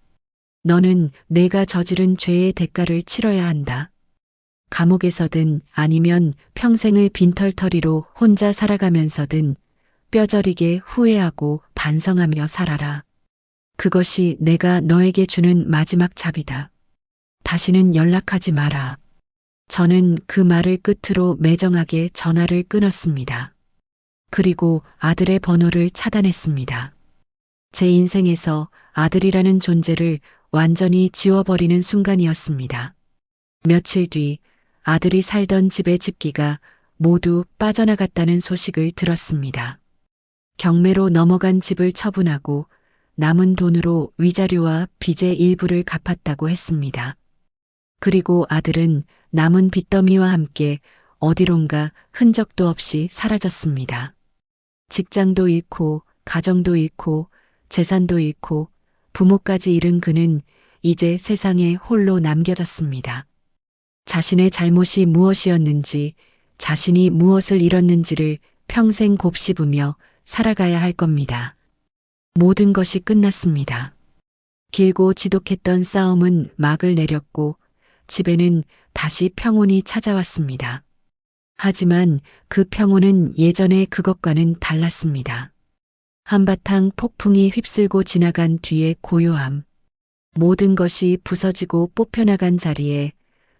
너는 내가 저지른 죄의 대가를 치러야 한다. 감옥에서든 아니면 평생을 빈털터리로 혼자 살아가면서든 뼈저리게 후회하고 반성하며 살아라. 그것이 내가 너에게 주는 마지막 잡이다. 다시는 연락하지 마라. 저는 그 말을 끝으로 매정하게 전화를 끊었습니다. 그리고 아들의 번호를 차단했습니다. 제 인생에서 아들이라는 존재를 완전히 지워버리는 순간이었습니다. 며칠 뒤 아들이 살던 집의 집기가 모두 빠져나갔다는 소식을 들었습니다. 경매로 넘어간 집을 처분하고 남은 돈으로 위자료와 빚의 일부를 갚았다고 했습니다. 그리고 아들은 남은 빚더미와 함께 어디론가 흔적도 없이 사라졌습니다. 직장도 잃고 가정도 잃고 재산도 잃고 부모까지 잃은 그는 이제 세상에 홀로 남겨졌습니다. 자신의 잘못이 무엇이었는지, 자신이 무엇을 잃었는지를 평생 곱씹으며 살아가야 할 겁니다. 모든 것이 끝났습니다. 길고 지독했던 싸움은 막을 내렸고 집에는 다시 평온이 찾아왔습니다. 하지만 그 평온은 예전의 그것과는 달랐습니다. 한바탕 폭풍이 휩쓸고 지나간 뒤의 고요함. 모든 것이 부서지고 뽑혀나간 자리에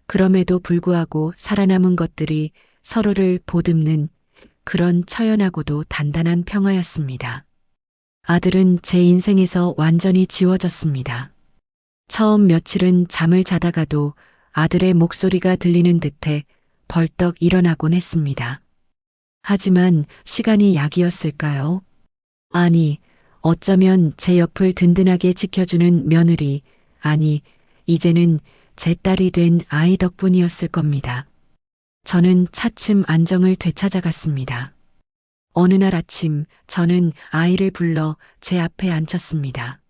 그럼에도 불구하고 살아남은 것들이 서로를 보듬는 그런 처연하고도 단단한 평화였습니다. 아들은 제 인생에서 완전히 지워졌습니다. 처음 며칠은 잠을 자다가도 아들의 목소리가 들리는 듯해 벌떡 일어나곤 했습니다. 하지만 시간이 약이었을까요? 아니, 어쩌면 제 옆을 든든하게 지켜주는 며느리, 아니, 이제는 제 딸이 된 아이 덕분이었을 겁니다. 저는 차츰 안정을 되찾아갔습니다. 어느 날 아침 저는 아이를 불러 제 앞에 앉혔습니다.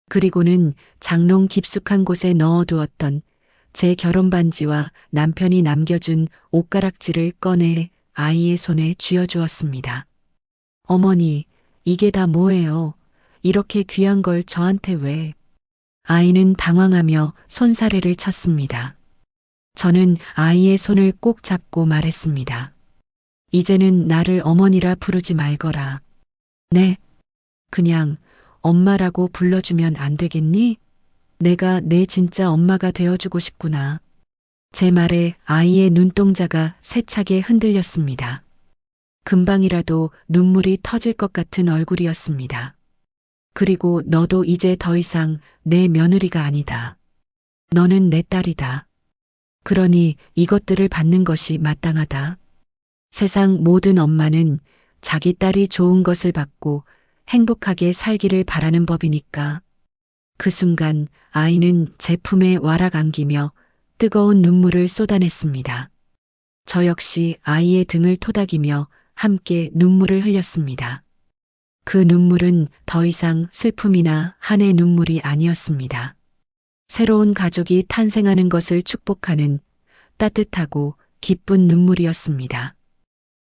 그리고는 장롱 깊숙한 곳에 넣어두었던 제 결혼 반지와 남편이 남겨준 옷가락지를 꺼내 아이의 손에 쥐어주었습니다. 어머니, 이게 다 뭐예요? 이렇게 귀한 걸 저한테 왜? 아이는 당황하며 손사래를 쳤습니다. 저는 아이의 손을 꼭 잡고 말했습니다. 이제는 나를 어머니라 부르지 말거라. 네. 그냥 엄마라고 불러주면 안 되겠니? 내가 내 진짜 엄마가 되어주고 싶구나. 제 말에 아이의 눈동자가 세차게 흔들렸습니다. 금방이라도 눈물이 터질 것 같은 얼굴이었습니다. 그리고 너도 이제 더 이상 내 며느리가 아니다. 너는 내 딸이다. 그러니 이것들을 받는 것이 마땅하다. 세상 모든 엄마는 자기 딸이 좋은 것을 받고 행복하게 살기를 바라는 법이니까. 그 순간 아이는 제 품에 와락 안기며 뜨거운 눈물을 쏟아냈습니다. 저 역시 아이의 등을 토닥이며 함께 눈물을 흘렸습니다. 그 눈물은 더 이상 슬픔이나 한의 눈물이 아니었습니다. 새로운 가족이 탄생하는 것을 축복하는 따뜻하고 기쁜 눈물이었습니다.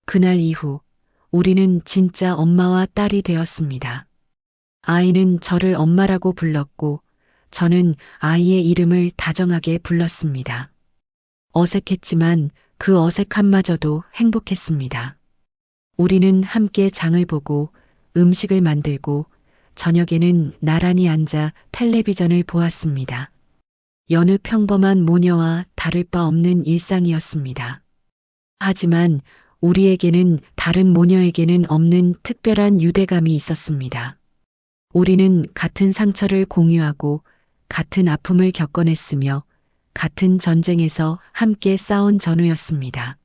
그날 이후 우리는 진짜 엄마와 딸이 되었습니다. 아이는 저를 엄마라고 불렀고 저는 아이의 이름을 다정하게 불렀습니다. 어색했지만 그 어색함마저도 행복했습니다. 우리는 함께 장을 보고 음식을 만들고 저녁에는 나란히 앉아 텔레비전을 보았습니다. 여느 평범한 모녀와 다를 바 없는 일상이었습니다. 하지만 우리에게는 다른 모녀에게는 없는 특별한 유대감이 있었습니다. 우리는 같은 상처를 공유하고 같은 아픔을 겪어냈으며 같은 전쟁에서 함께 싸운 전우였습니다.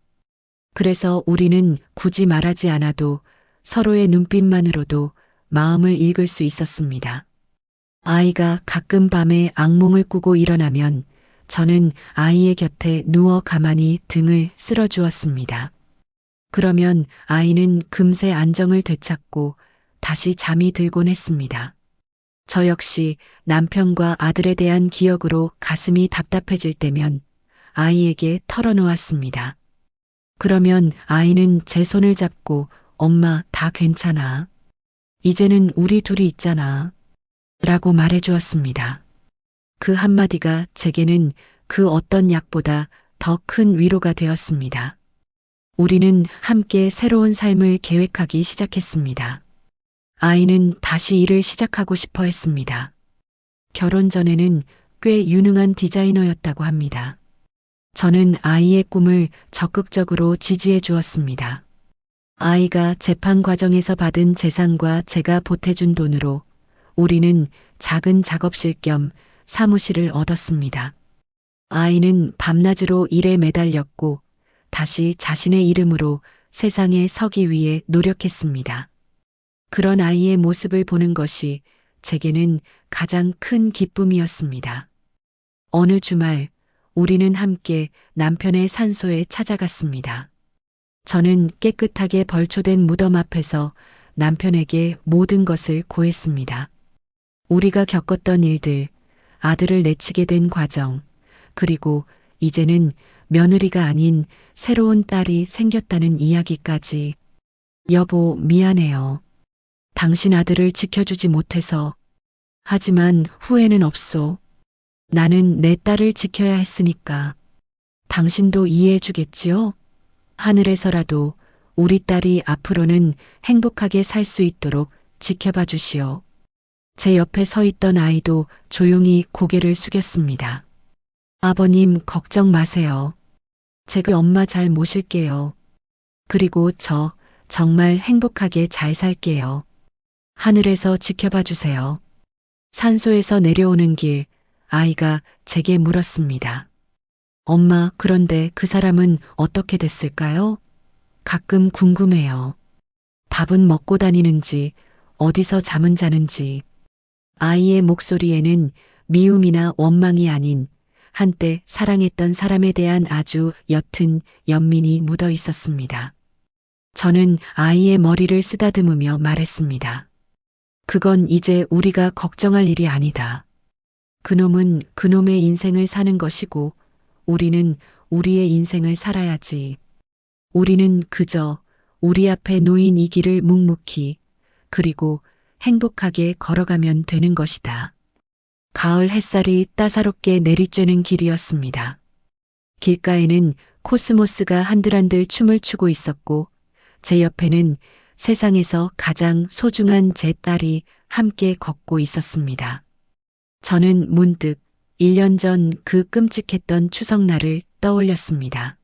그래서 우리는 굳이 말하지 않아도 서로의 눈빛만으로도 마음을 읽을 수 있었습니다. 아이가 가끔 밤에 악몽을 꾸고 일어나면 저는 아이의 곁에 누워 가만히 등을 쓸어주었습니다. 그러면 아이는 금세 안정을 되찾고 다시 잠이 들곤 했습니다. 저 역시 남편과 아들에 대한 기억으로 가슴이 답답해질 때면 아이에게 털어놓았습니다. 그러면 아이는 제 손을 잡고 엄마 다 괜찮아. 이제는 우리 둘이 있잖아. 라고 말해주었습니다. 그 한마디가 제게는 그 어떤 약보다 더 큰 위로가 되었습니다. 우리는 함께 새로운 삶을 계획하기 시작했습니다. 아이는 다시 일을 시작하고 싶어 했습니다. 결혼 전에는 꽤 유능한 디자이너였다고 합니다. 저는 아이의 꿈을 적극적으로 지지해 주었습니다. 아이가 재판 과정에서 받은 재산과 제가 보태준 돈으로 우리는 작은 작업실 겸 사무실을 얻었습니다. 아이는 밤낮으로 일에 매달렸고 다시 자신의 이름으로 세상에 서기 위해 노력했습니다. 그런 아이의 모습을 보는 것이 제게는 가장 큰 기쁨이었습니다. 어느 주말 우리는 함께 남편의 산소에 찾아갔습니다. 저는 깨끗하게 벌초된 무덤 앞에서 남편에게 모든 것을 고했습니다. 우리가 겪었던 일들, 아들을 내치게 된 과정, 그리고 이제는 며느리가 아닌 새로운 딸이 생겼다는 이야기까지. 여보, 미안해요. 당신 아들을 지켜주지 못해서. 하지만 후회는 없소. 나는 내 딸을 지켜야 했으니까. 당신도 이해해 주겠지요? 하늘에서라도 우리 딸이 앞으로는 행복하게 살 수 있도록 지켜봐 주시오. 제 옆에 서 있던 아이도 조용히 고개를 숙였습니다. 아버님, 걱정 마세요. 제가 엄마 잘 모실게요. 그리고 저 정말 행복하게 잘 살게요. 하늘에서 지켜봐 주세요. 산소에서 내려오는 길, 아이가 제게 물었습니다. 엄마, 그런데 그 사람은 어떻게 됐을까요? 가끔 궁금해요. 밥은 먹고 다니는지, 어디서 잠은 자는지. 아이의 목소리에는 미움이나 원망이 아닌 한때 사랑했던 사람에 대한 아주 옅은 연민이 묻어 있었습니다. 저는 아이의 머리를 쓰다듬으며 말했습니다. 그건 이제 우리가 걱정할 일이 아니다. 그놈은 그놈의 인생을 사는 것이고 우리는 우리의 인생을 살아야지. 우리는 그저 우리 앞에 놓인 이 길을 묵묵히 그리고 행복하게 걸어가면 되는 것이다. 가을 햇살이 따사롭게 내리쬐는 길이었습니다. 길가에는 코스모스가 한들한들 춤을 추고 있었고 제 옆에는 세상에서 가장 소중한 제 딸이 함께 걷고 있었습니다. 저는 문득 1년 전 그 끔찍했던 추석날을 떠올렸습니다.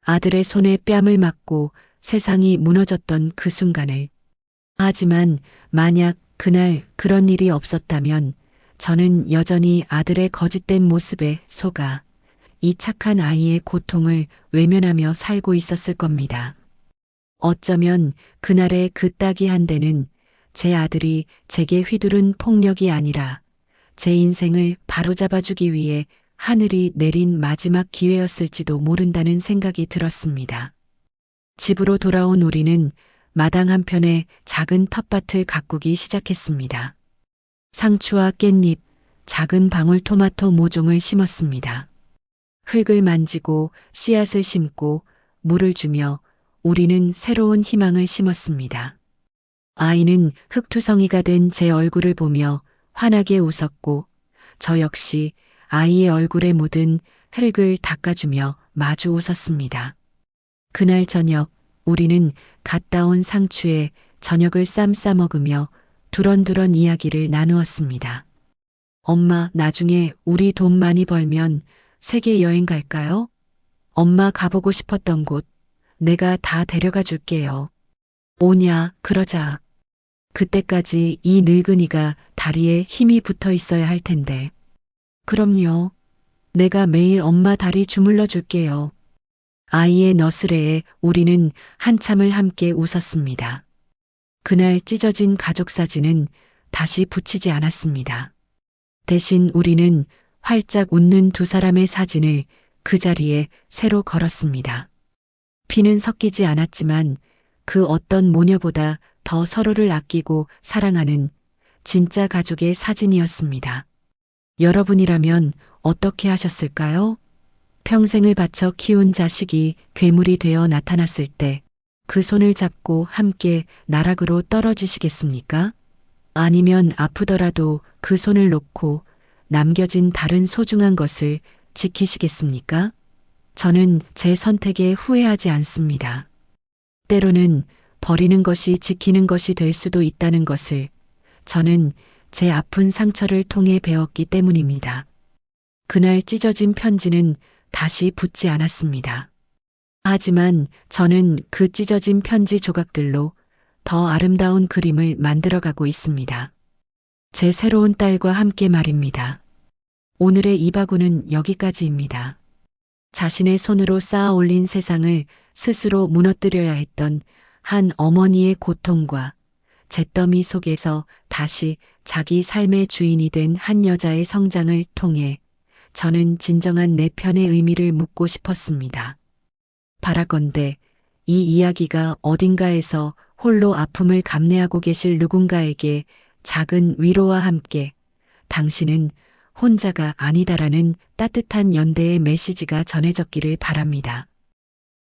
아들의 손에 뺨을 맞고 세상이 무너졌던 그 순간을. 하지만 만약 그날 그런 일이 없었다면 저는 여전히 아들의 거짓된 모습에 속아 이 착한 아이의 고통을 외면하며 살고 있었을 겁니다. 어쩌면 그날의 그 딱이 한 대는 제 아들이 제게 휘두른 폭력이 아니라 제 인생을 바로잡아주기 위해 하늘이 내린 마지막 기회였을지도 모른다는 생각이 들었습니다. 집으로 돌아온 우리는 마당 한편에 작은 텃밭을 가꾸기 시작했습니다. 상추와 깻잎, 작은 방울토마토 모종을 심었습니다. 흙을 만지고 씨앗을 심고 물을 주며 우리는 새로운 희망을 심었습니다. 아이는 흙투성이가 된 제 얼굴을 보며 환하게 웃었고 저 역시 아이의 얼굴에 묻은 흙을 닦아주며 마주 웃었습니다. 그날 저녁 우리는 갓 따온 상추에 저녁을 쌈 먹으며 두런두런 이야기를 나누었습니다. 엄마, 나중에 우리 돈 많이 벌면 세계 여행 갈까요? 엄마 가보고 싶었던 곳 내가 다 데려가 줄게요. 오냐, 그러자. 그때까지 이 늙은이가 다리에 힘이 붙어 있어야 할 텐데. 그럼요. 내가 매일 엄마 다리 주물러 줄게요. 아이의 너스레에 우리는 한참을 함께 웃었습니다. 그날 찢어진 가족 사진은 다시 붙이지 않았습니다. 대신 우리는 활짝 웃는 두 사람의 사진을 그 자리에 새로 걸었습니다. 피는 섞이지 않았지만 그 어떤 모녀보다 더 서로를 아끼고 사랑하는 진짜 가족의 사진이었습니다. 여러분이라면 어떻게 하셨을까요? 평생을 바쳐 키운 자식이 괴물이 되어 나타났을 때 그 손을 잡고 함께 나락으로 떨어지시겠습니까? 아니면 아프더라도 그 손을 놓고 남겨진 다른 소중한 것을 지키시겠습니까? 저는 제 선택에 후회하지 않습니다. 때로는 버리는 것이 지키는 것이 될 수도 있다는 것을 저는 제 아픈 상처를 통해 배웠기 때문입니다. 그날 찢어진 편지는 다시 붙지 않았습니다. 하지만 저는 그 찢어진 편지 조각들로 더 아름다운 그림을 만들어가고 있습니다. 제 새로운 딸과 함께 말입니다. 오늘의 이바구는 여기까지입니다. 자신의 손으로 쌓아 올린 세상을 스스로 무너뜨려야 했던 한 어머니의 고통과 잿더미 속에서 다시 자기 삶의 주인이 된 한 여자의 성장을 통해 저는 진정한 내 편의 의미를 묻고 싶었습니다. 바라건대 이 이야기가 어딘가에서 홀로 아픔을 감내하고 계실 누군가에게 작은 위로와 함께 당신은 혼자가 아니다라는 따뜻한 연대의 메시지가 전해졌기를 바랍니다.